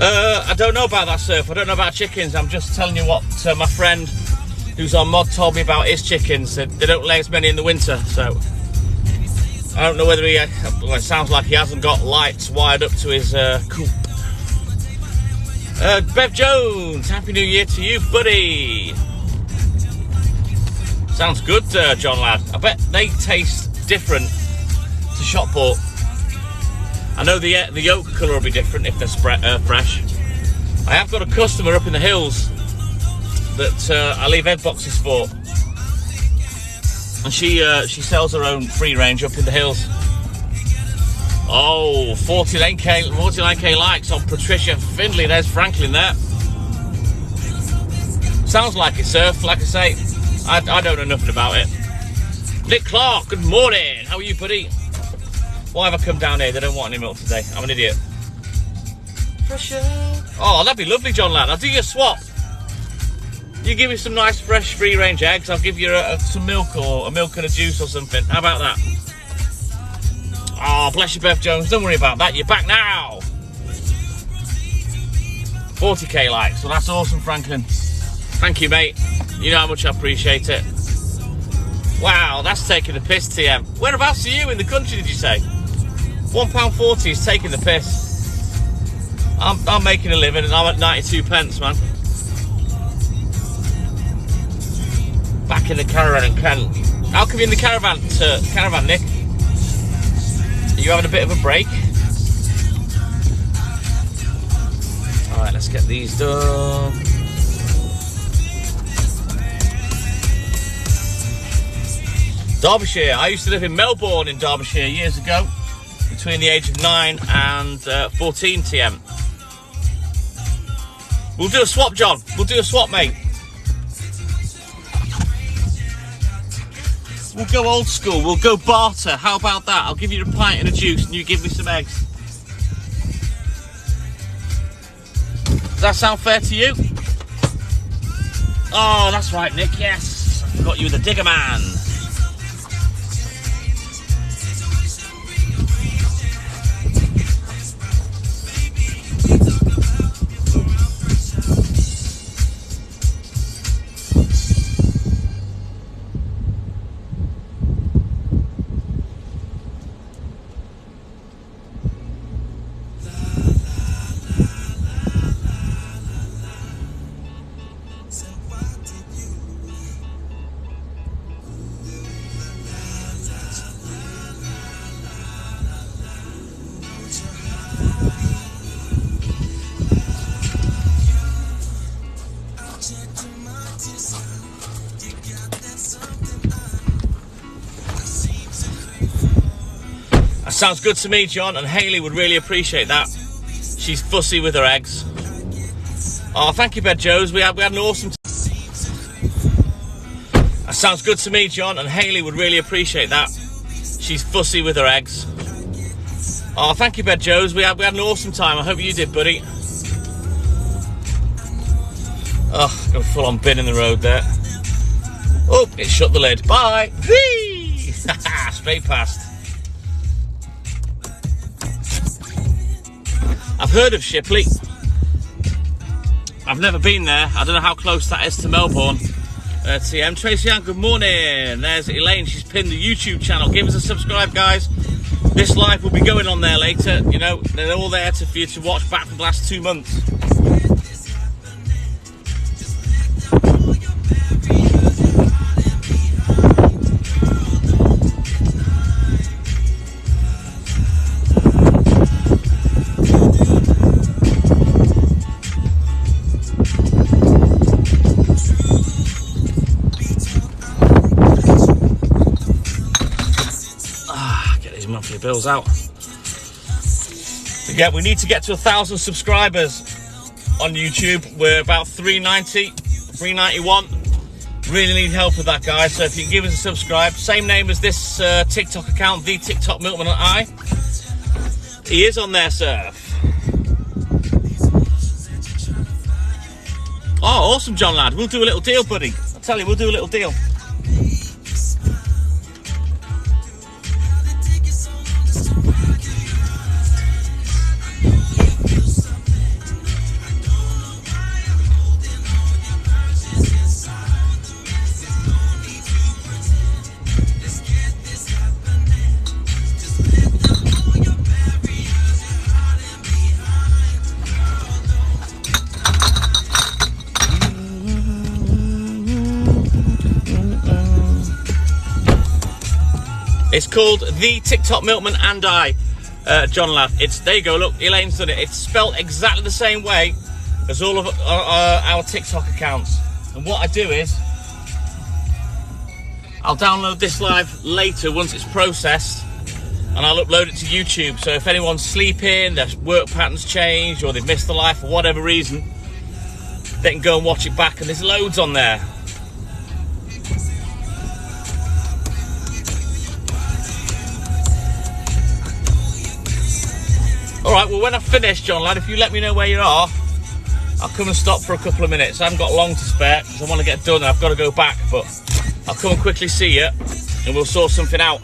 A: I don't know about that, Surf. I don't know about chickens. I'm just telling you what my friend who's on mod told me about his chickens. They don't lay as many in the winter, so I don't know whether he... well, it sounds like he hasn't got lights wired up to his coop. Bev Jones, Happy New Year to you, buddy. Sounds good, John Lad. I bet they taste different to shop bought. I know the yolk colour will be different if they're fresh. I have got a customer up in the hills that I leave egg boxes for. And she sells her own free range up in the hills. Oh, 49k likes on Patricia Findlay. There's Franklin there. Sounds like it, Surf. Like I say, I don't know nothing about it. Nick Clark, good morning. How are you, buddy? Why have I come down here? They don't want any milk today. I'm an idiot. Oh, that'd be lovely, John Lad. I'll do you a swap. You give me some nice, fresh, free-range eggs. I'll give you some milk or a milk and a juice or something. How about that? Oh, bless you, Beth Jones. Don't worry about that. You're back now. 40k likes. Well, that's awesome, Franklin. Thank you, mate. You know how much I appreciate it. Wow, that's taking the piss, TM. Whereabouts are you in the country, did you say? £1.40 is taking the piss. I'm making a living and I'm at 92 pence, man. Back in the caravan in Kent. How come you're in the caravan, Nick? Are you having a bit of a break? Alright, let's get these done. Derbyshire. I used to live in Melbourne in Derbyshire years ago, between the age of 9 and 14 TM. We'll do a swap, John. We'll do a swap, mate. We'll go old school. We'll go barter. How about that? I'll give you a pint and a juice and you give me some eggs. Does that sound fair to you? Oh, that's right, Nick. Yes. I forgot you were the digger man. Sounds good to me, John, and Hayley would really appreciate that. She's fussy with her eggs. Oh, thank you, Bed Joes. We had an awesome That sounds good to me, John, and Hayley would really appreciate that. She's fussy with her eggs. Oh, thank you, Bed Joes. We had an awesome time. I hope you did, buddy. Oh, got a full-on bin in the road there. Oh, it shut the lid. Bye. Whee! Straight past. I've heard of Shipley. I've never been there. I don't know how close that is to Melbourne. TM Tracy Ann, good morning. There's Elaine. She's pinned the YouTube channel. Give us a subscribe, guys. This live will be going on there later. You know, they're all there for you to watch back for the last 2 months. Monthly bills out. Yeah, we need to get to 1,000 subscribers on YouTube. We're about 390, 391. Really need help with that, guys. So if you can give us a subscribe, same name as this TikTok account, the TikTok Milkman and I. He is on there, sir. Oh, awesome, John lad. We'll do a little deal, buddy. I tell you, we'll do a little deal. It's called The TikTok Milkman and I, John lad. There you go, look, Elaine's done it. It's spelled exactly the same way as all of our TikTok accounts. And what I do is, I'll download this live later once it's processed, and I'll upload it to YouTube. So if anyone's sleeping, their work pattern's changed, or they've missed the live for whatever reason, they can go and watch it back, and there's loads on there. Alright, well when I've finished, John lad, if you let me know where you are, I'll come and stop for a couple of minutes. I haven't got long to spare because I want to get done and I've got to go back, but I'll come and quickly see you and we'll sort something out.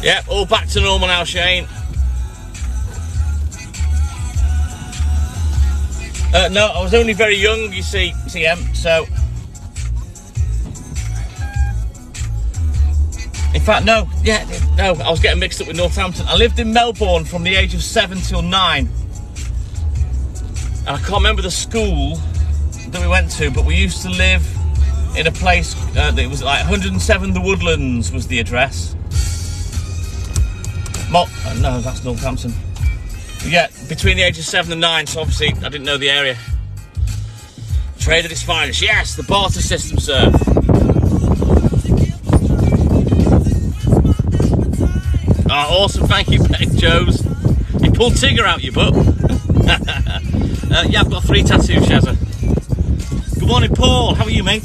A: Yeah, all back to normal now, Shane. No, I was only very young, you see, TM, so... In fact, no, I was getting mixed up with Northampton. I lived in Melbourne from the age of 7 till 9. And I can't remember the school that we went to, but we used to live in a place that was like 107 The Woodlands was the address. No, that's Northampton. Yeah, between the ages of 7 and 9, so obviously I didn't know the area. Trade at its finest. Yes, the barter system, sir. Oh, awesome, thank you, Beck Joes. You pulled Tigger out your butt. Yeah, I've got 3 tattoos, Shazza. Good morning, Paul. How are you, mate?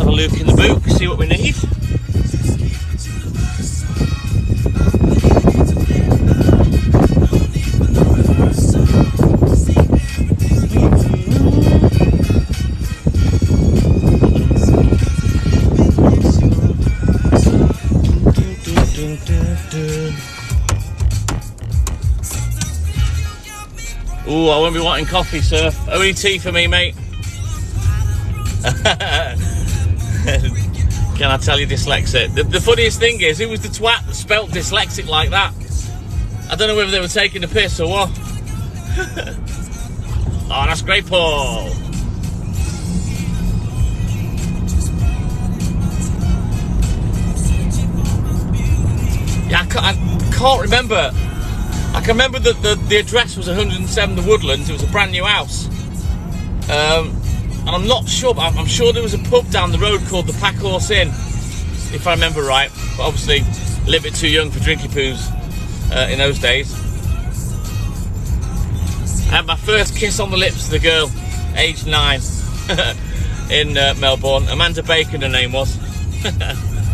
A: Look in the book, see what we need. Ooh, I won't be wanting coffee, sir. Only tea for me, mate. Can I tell you, dyslexic? The funniest thing is, who was the twat that spelt dyslexic like that? I don't know whether they were taking a piss or what. Oh, that's great, Paul. Yeah, I can't remember. I can remember that the address was 107 The Woodlands. It was a brand new house. And I'm not sure, but I'm sure there was a pub down the road called the Pack Horse Inn, if I remember right. But obviously, a little bit too young for drinky poos in those days. I had my first kiss on the lips to the girl, aged 9, in Melbourne. Amanda Bacon, her name was.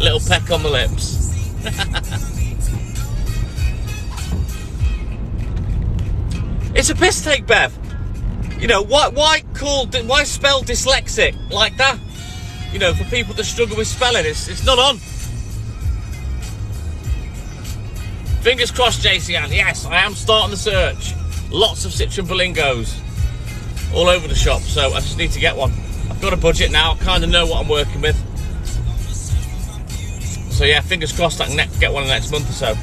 A: Little peck on the lips. It's a piss take, Bev. You know, why spell dyslexic like that? You know, for people that struggle with spelling, it's not on. Fingers crossed, JCN. Yes, I am starting the search. Lots of Citroen Berlingos all over the shop, so I just need to get one. I've got a budget now, I kind of know what I'm working with. So yeah, fingers crossed I can get one in the next month or so.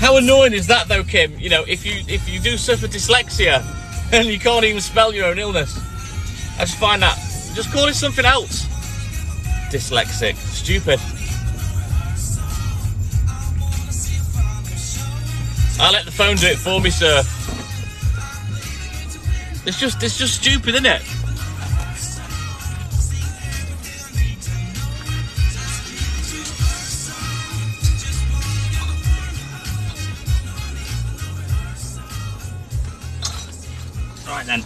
A: How annoying is that though, Kim? You know, if you do suffer dyslexia and you can't even spell your own illness, I just find that, just call it something else. Dyslexic, stupid. I'll let the phone do it for me, sir. It's just stupid, isn't it? then.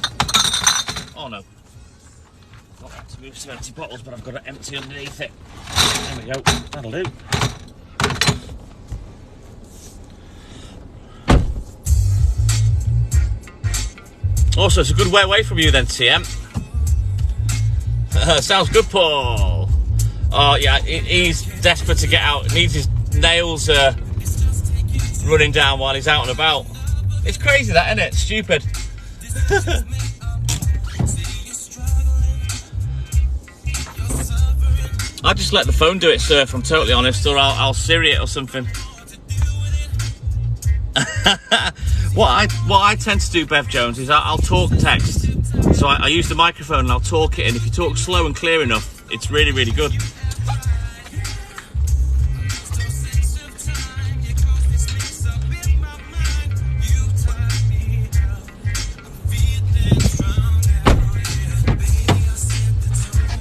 A: Oh no. Not have to move some empty bottles, but I've got to empty underneath it. There we go. That'll do. Also, it's a good way away from you then, TM. Sounds good, Paul. Oh yeah, he's desperate to get out. Needs his nails running down while he's out and about. It's crazy that, isn't it? Stupid. I just let the phone do it, sir, if I'm totally honest, or I'll Siri it or something. What I tend to do, Bev Jones, is I'll talk text. So I use the microphone and I'll talk it, and if you talk slow and clear enough, it's really, really good.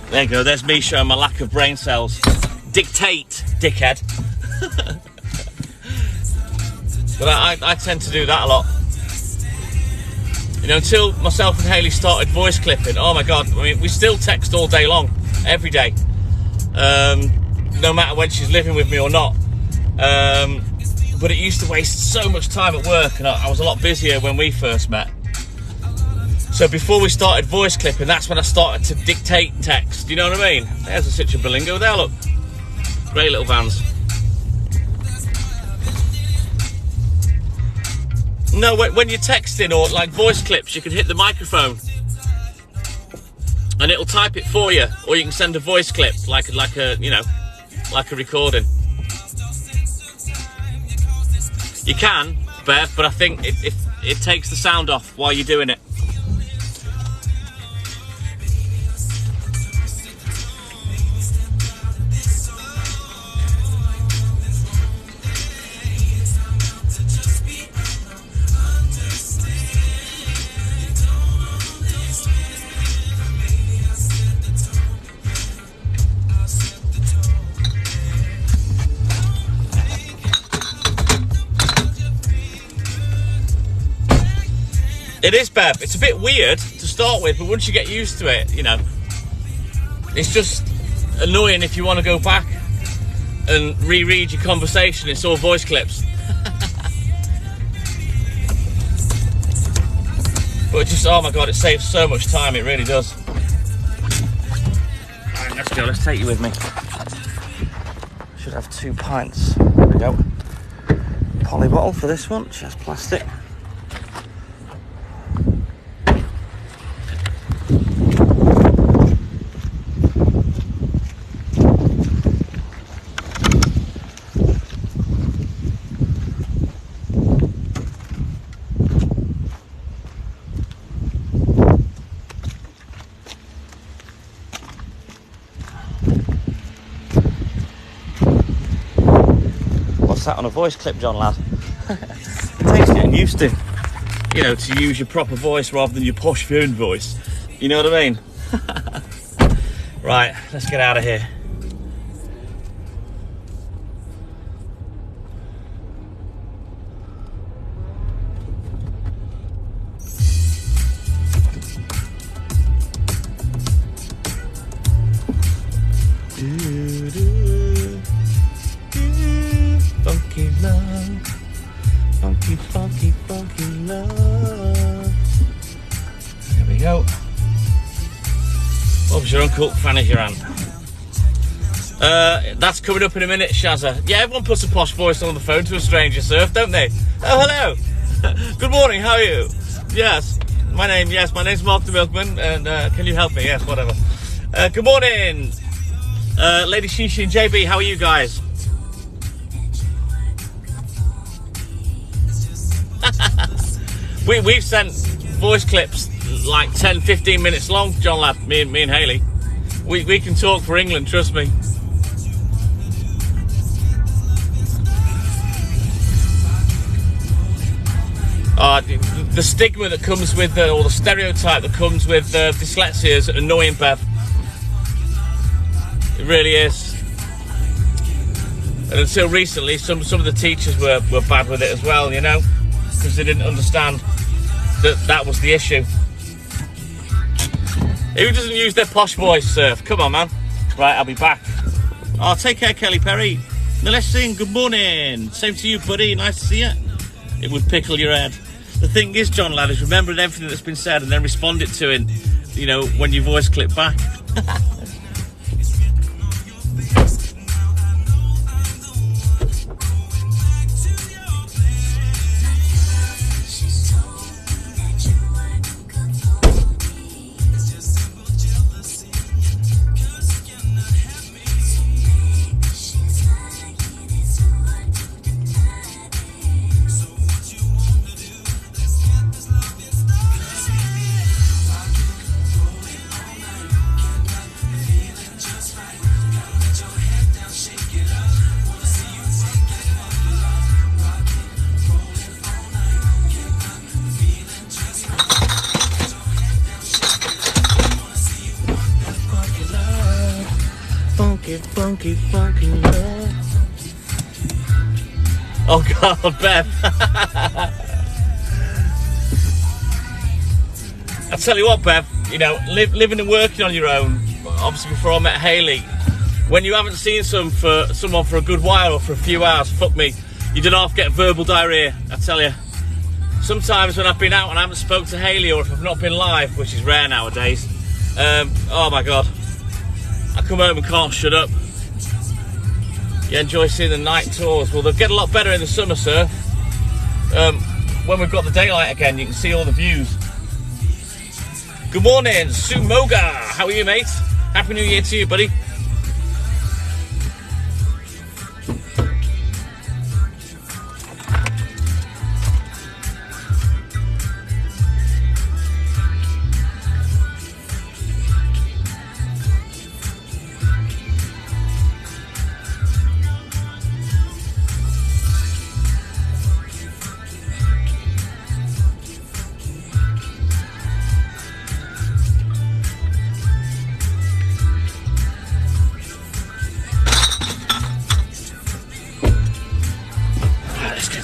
A: There you go, there's me showing my lack of brain cells. Dictate, dickhead. But I tend to do that a lot. You know, until myself and Hayley started voice clipping, oh my God, I mean, we still text all day long, every day. No matter when she's living with me or not. But it used to waste so much time at work, and I was a lot busier when we first met. So before we started voice clipping, that's when I started to dictate text. Do you know what I mean? There's a Citroen Berlingo there, look. Great little vans. No, when you're texting or like voice clips, you can hit the microphone and it'll type it for you, or you can send a voice clip like a you know, like a recording. You can, Bev, but I think it takes the sound off while you're doing it. It is, Bev. It's a bit weird to start with, but once you get used to it, you know, it's just annoying if you want to go back and reread your conversation. It's all voice clips. But it just, oh my God, it saves so much time. It really does. All right, let's go. Let's take you with me. Should have 2 pints. There we go. Poly bottle for this one, just plastic. Sat on a voice clip, John lad. It takes getting used to, you know, to use your proper voice rather than your posh phone voice. You know what I mean? Right, let's get out of here. Funky love, funky, funky, funky love. There we go. Bob's your uncle, Fanny's your aunt. That's coming up in a minute, Shazza. Yeah, everyone puts a posh voice on the phone to a stranger, sir, don't they? Oh, hello. Good morning, how are you? Yes, my name's Mark the Milkman, and can you help me? Yes, whatever. Good morning, Lady Shishi and JB, how are you guys? We've sent voice clips like 10-15 minutes long, John lad, me and Hayley. We can talk for England, trust me. The stigma that comes with or the stereotype that comes with dyslexia is annoying, Bev. It really is. And until recently, some of the teachers were bad with it as well, you know, because they didn't understand that was the issue. Who doesn't use their posh voice, Surf? Come on, man. Right, I'll be back. Oh, take care, Kelly Perry. Now let's sing good morning. Same to you, buddy. Nice to see you. It would pickle your head. The thing is, John Lad, is remembering everything that's been said and then respond it to it, you know, when your voice clip back. Funky, funky love. Oh God, Bev. I tell you what, Bev, you know, living and working on your own, obviously before I met Hayley, when you haven't seen someone for a good while or for a few hours, fuck me, you don't half get verbal diarrhea, I tell you. Sometimes when I've been out and I haven't spoke to Hayley, or if I've not been live, which is rare nowadays, oh my God, I come home and can't shut up. You enjoy seeing the night tours. Well, they'll get a lot better in the summer, sir. When we've got the daylight again, you can see all the views. Good morning, Sumoga. How are you, mate? Happy New Year to you, buddy.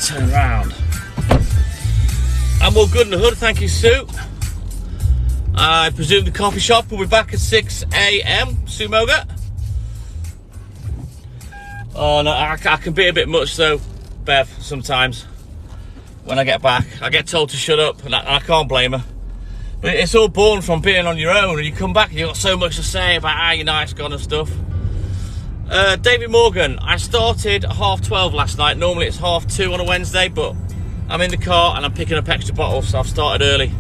A: Turn round. I'm all good in the hood, thank you, Sue. I presume the coffee shop will be back at 6 AM, Sumoga. Oh no, I can be a bit much though, Bev, sometimes. When I get back, I get told to shut up, and I can't blame her. But it's all born from being on your own, and you come back and you've got so much to say about how your night's gone and stuff. David Morgan, I started at 12:30 last night. Normally it's 2:30 on a Wednesday, but I'm in the car and I'm picking up extra bottles, so I've started early.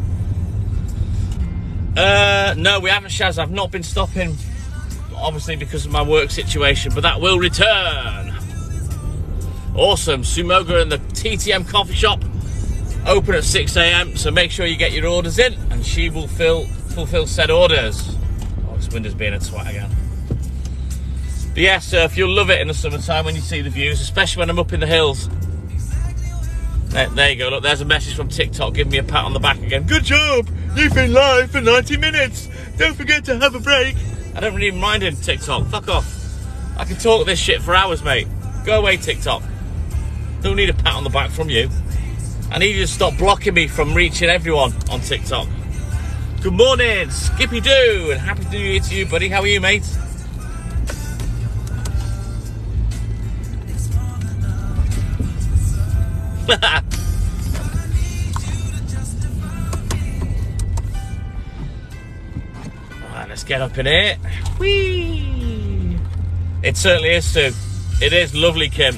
A: No, we haven't, Shaz. I've not been stopping, obviously because of my work situation, but that will return. Awesome. Sumoga and the TTM coffee shop open at 6 AM, so make sure you get your orders in and she will fulfill said orders. Oh, this window's being a twat again. But yeah, Surf, you'll love it in the summertime when you see the views, especially when I'm up in the hills. There you go, look, there's a message from TikTok giving me a pat on the back again. Good job, you've been live for 90 minutes. Don't forget to have a break. I don't really even mind him, TikTok, fuck off. I can talk this shit for hours, mate. Go away, TikTok. Don't need a pat on the back from you. I need you to stop blocking me from reaching everyone on TikTok. Good morning, Skippy Doo, and happy New Year to you, buddy. How are you, mate? Alright, let's get up in here. Whee! It certainly is, Sue. It is lovely, Kim.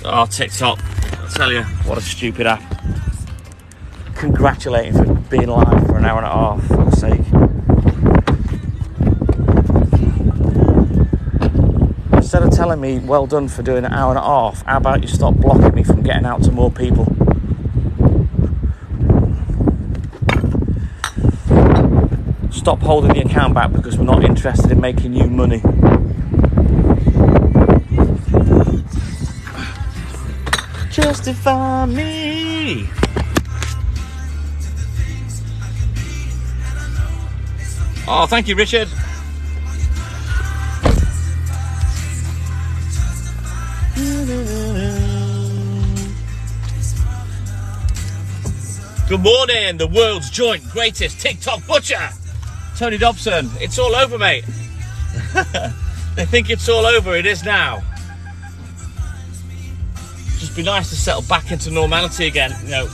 A: Oh, TikTok. I'll tell you, what a stupid app. Congratulating for being live for an hour and a half, for fuck's sake. Instead of telling me, well done for doing an hour and a half, how about you stop blocking me from getting out to more people? Stop holding the account back because we're not interested in making you money. Justify me. Oh, thank you, Richard. Good morning, the world's joint greatest TikTok butcher, Tony Dobson. It's all over, mate. They think it's all over. It is now. Just be nice to settle back into normality again, you know.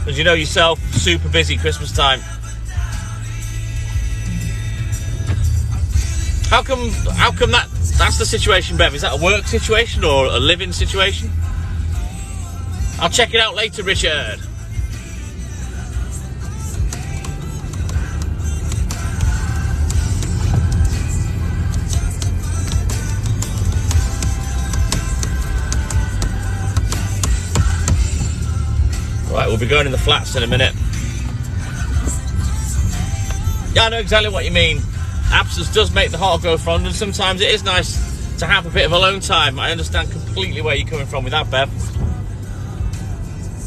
A: As you know yourself, super busy Christmas time. How come that's the situation, Bev? Is that a work situation or a living situation? I'll check it out later, Richard. Right, we'll be going in the flats in a minute. Yeah, I know exactly what you mean. Absence does make the heart grow fond, and sometimes it is nice to have a bit of alone time. I understand completely where you're coming from with that, Bev.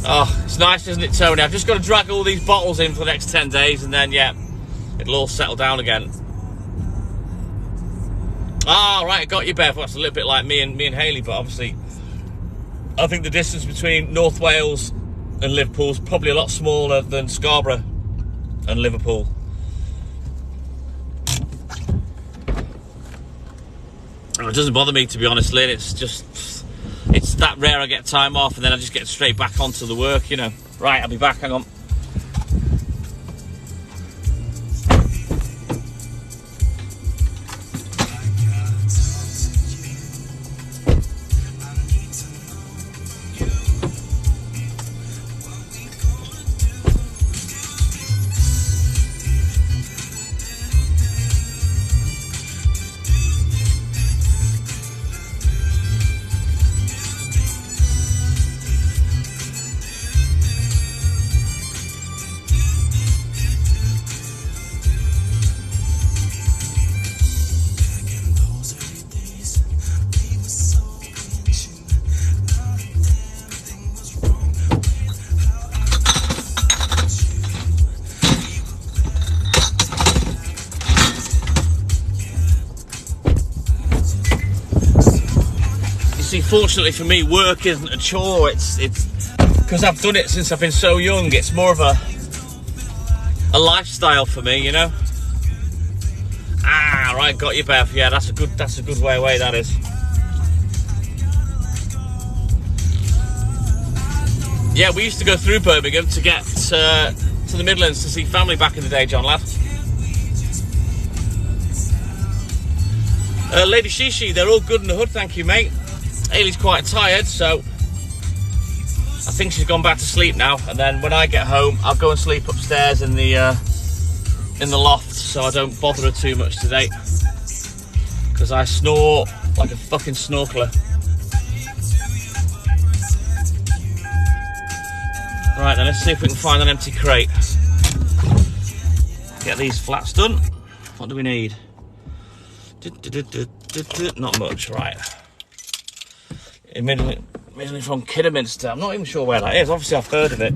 A: Oh, it's nice, isn't it, Tony? I've just got to drag all these bottles in for the next 10 days, and then, yeah, it'll all settle down again. Ah, right, I got you, Bev. Well, that's a little bit like me and Hayley, but obviously, I think the distance between North Wales and Liverpool's probably a lot smaller than Scarborough and Liverpool. It doesn't bother me, to be honest, Lynn. It's that rare I get time off and then I just get straight back onto the work, you know. Right, I'll be back, hang on. See, fortunately for me, work isn't a chore. It's because I've done it since I've been so young. It's more of a lifestyle for me, you know. Ah, right, got you, Bev. Yeah, that's a good way away. That is. Yeah, we used to go through Birmingham to get to the Midlands to see family back in the day, John lad. Lady Shishi, they're all good in the hood, thank you, mate. Hayley's quite tired, so I think she's gone back to sleep now. And then when I get home, I'll go and sleep upstairs in the loft, so I don't bother her too much today. Because I snore like a fucking snorkeler. Right then, let's see if we can find an empty crate. Get these flats done. What do we need? Not much, right. Originally from Kidderminster. I'm not even sure where that is. Obviously, I've heard of it,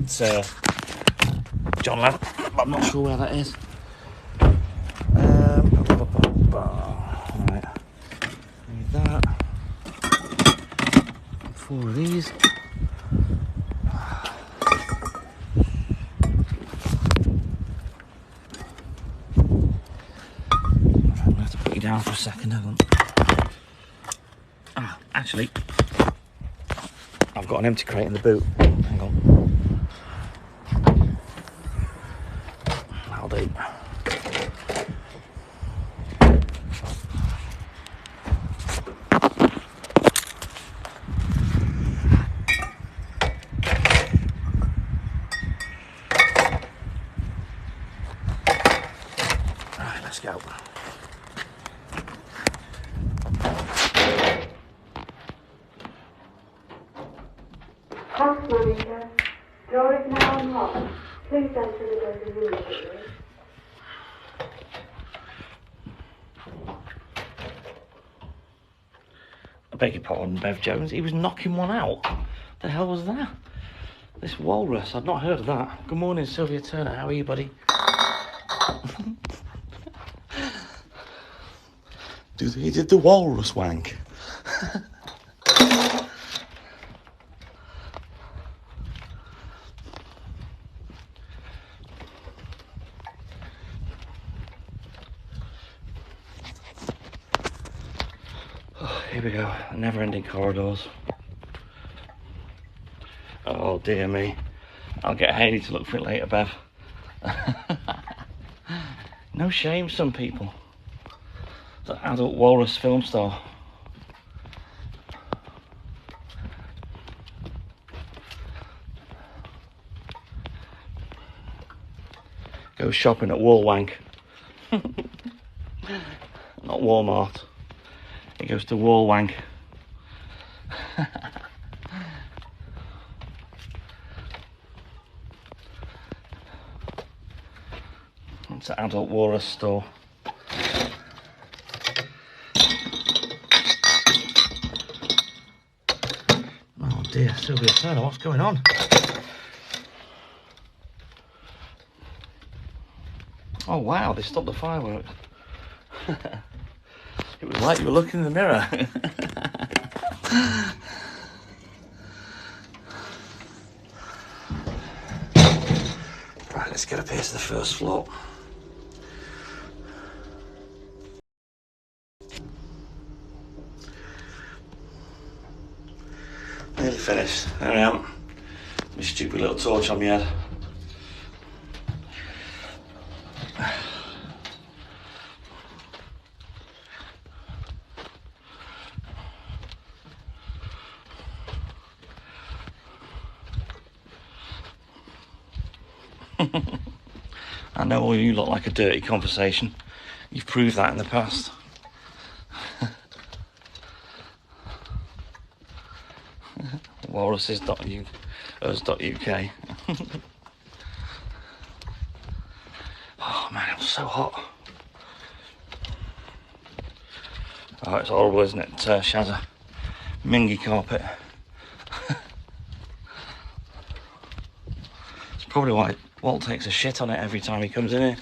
A: John lad, but I'm not sure where that is. Right. Need that. 4 of these. I'm gonna have to put you down for a second. Hang on. Ah, actually, I've got an empty crate in the boot. Hang on. That'll do. Right, let's go.
B: House manager, door is now unlocked. Please enter the door immediately.
A: I beg your pardon, Bev Jones. He was knocking one out. The hell was that? This walrus. I'd not heard of that. Good morning, Sylvia Turner. How are you, buddy? He did the walrus wank. Here we go, never-ending corridors. Oh dear me. I'll get Hayley to look for it later, Bev. No shame, some people. The adult walrus film star. Go shopping at Wallwank. Not Walmart. He goes to Wallwank. It's an adult walrus store. Oh dear, Sylvia Turner, what's going on? Oh wow, they stopped the fireworks. It was like you were looking in the mirror. Right, let's get up here to the first floor. Nearly finished. There I am. My stupid little torch on my head. I know all you look like a dirty conversation. You've proved that in the past. Walruses.us.uk. Oh man, it was so hot. Oh, it's horrible, isn't it? Shazza. Mingy carpet. It's probably why Walt takes a shit on it every time he comes in here.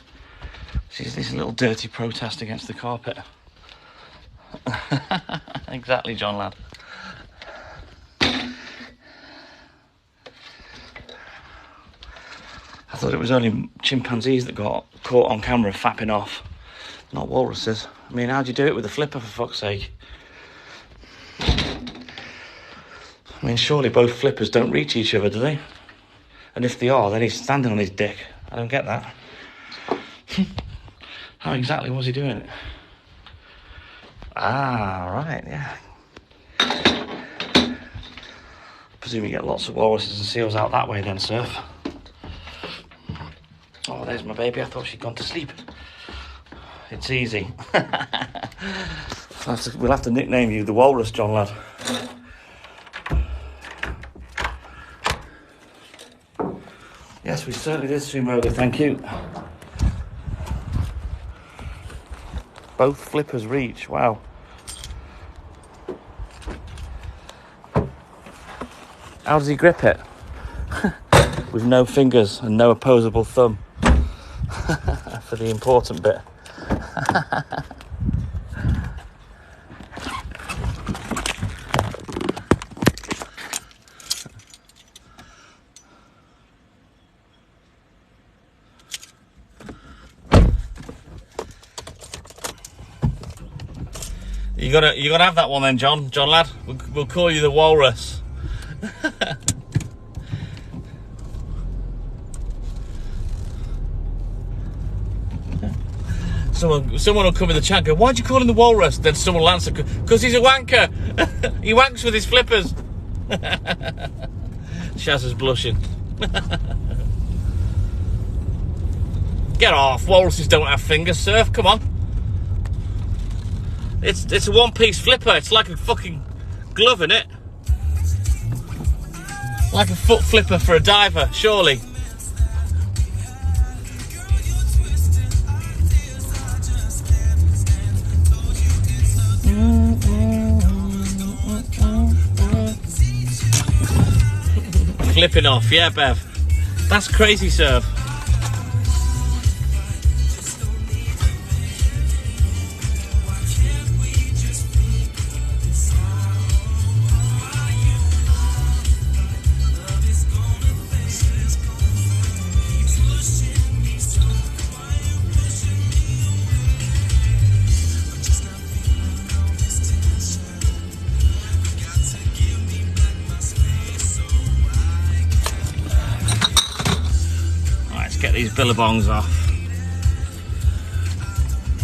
A: She's this little dirty protest against the carpet. Exactly, John lad. I thought it was only chimpanzees that got caught on camera fapping off, not walruses. I mean, how'd you do it with a flipper, for fuck's sake? I mean, surely both flippers don't reach each other, do they? And if they are, then he's standing on his dick. I don't get that. How exactly was he doing it? Ah, right, yeah. Presume you get lots of walruses and seals out that way then, Surf. Oh, there's my baby. I thought she'd gone to sleep. It's easy. We'll have to nickname you the Walrus, John lad. Yes, we certainly did, Sumoga, thank you. Both flippers reach, wow. How does he grip it? With no fingers and no opposable thumb. For the important bit. You gotta have that one then, John lad. We'll call you the Walrus. Someone will come in the chat and go, why'd you call him the Walrus? Then someone will answer, because he's a wanker. He wanks with his flippers. Shaz is blushing. Get off, walruses don't have fingers, Surf, come on. It's a one-piece flipper, it's like a fucking glove, innit? Like a foot flipper for a diver, surely. Flipping off, yeah, Bev. That's crazy, Surf. these billabongs off.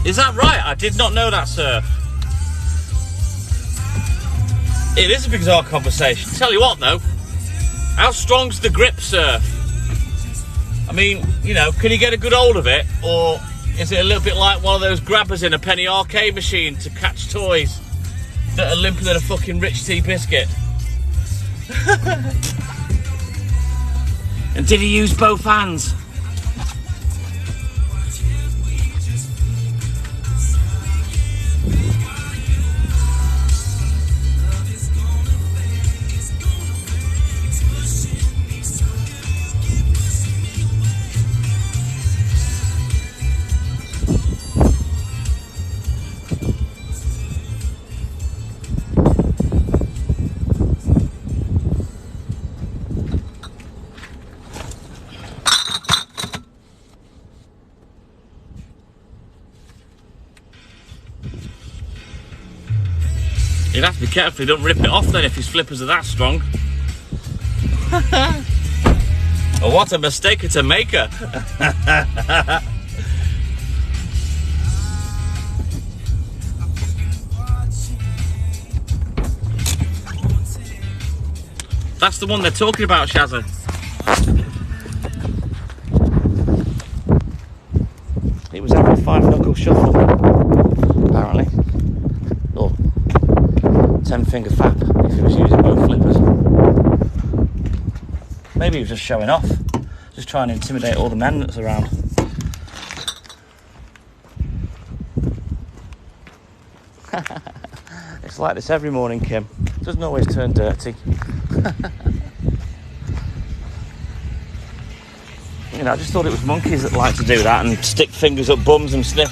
A: Is that right? I did not know that, sir. It is a bizarre conversation. Tell you what, though. How strong's the grip, sir? I mean, you know, can you get a good hold of it? Or is it a little bit like one of those grabbers in a penny arcade machine to catch toys that are limper than a fucking rich tea biscuit? And did he use both hands? You'd have to be careful you don't rip it off then if his flippers are that strong. Oh, what a mistake to make her. That's the one they're talking about, Shazza. It was having a 5-knuckle shuffle, apparently. Or 10-finger fap, if he was using both flippers. Maybe he was just showing off. Just trying to intimidate all the men that's around. It's like this every morning, Kim. It doesn't always turn dirty. You know, I just thought it was monkeys that like to do that and stick fingers up bums and sniff.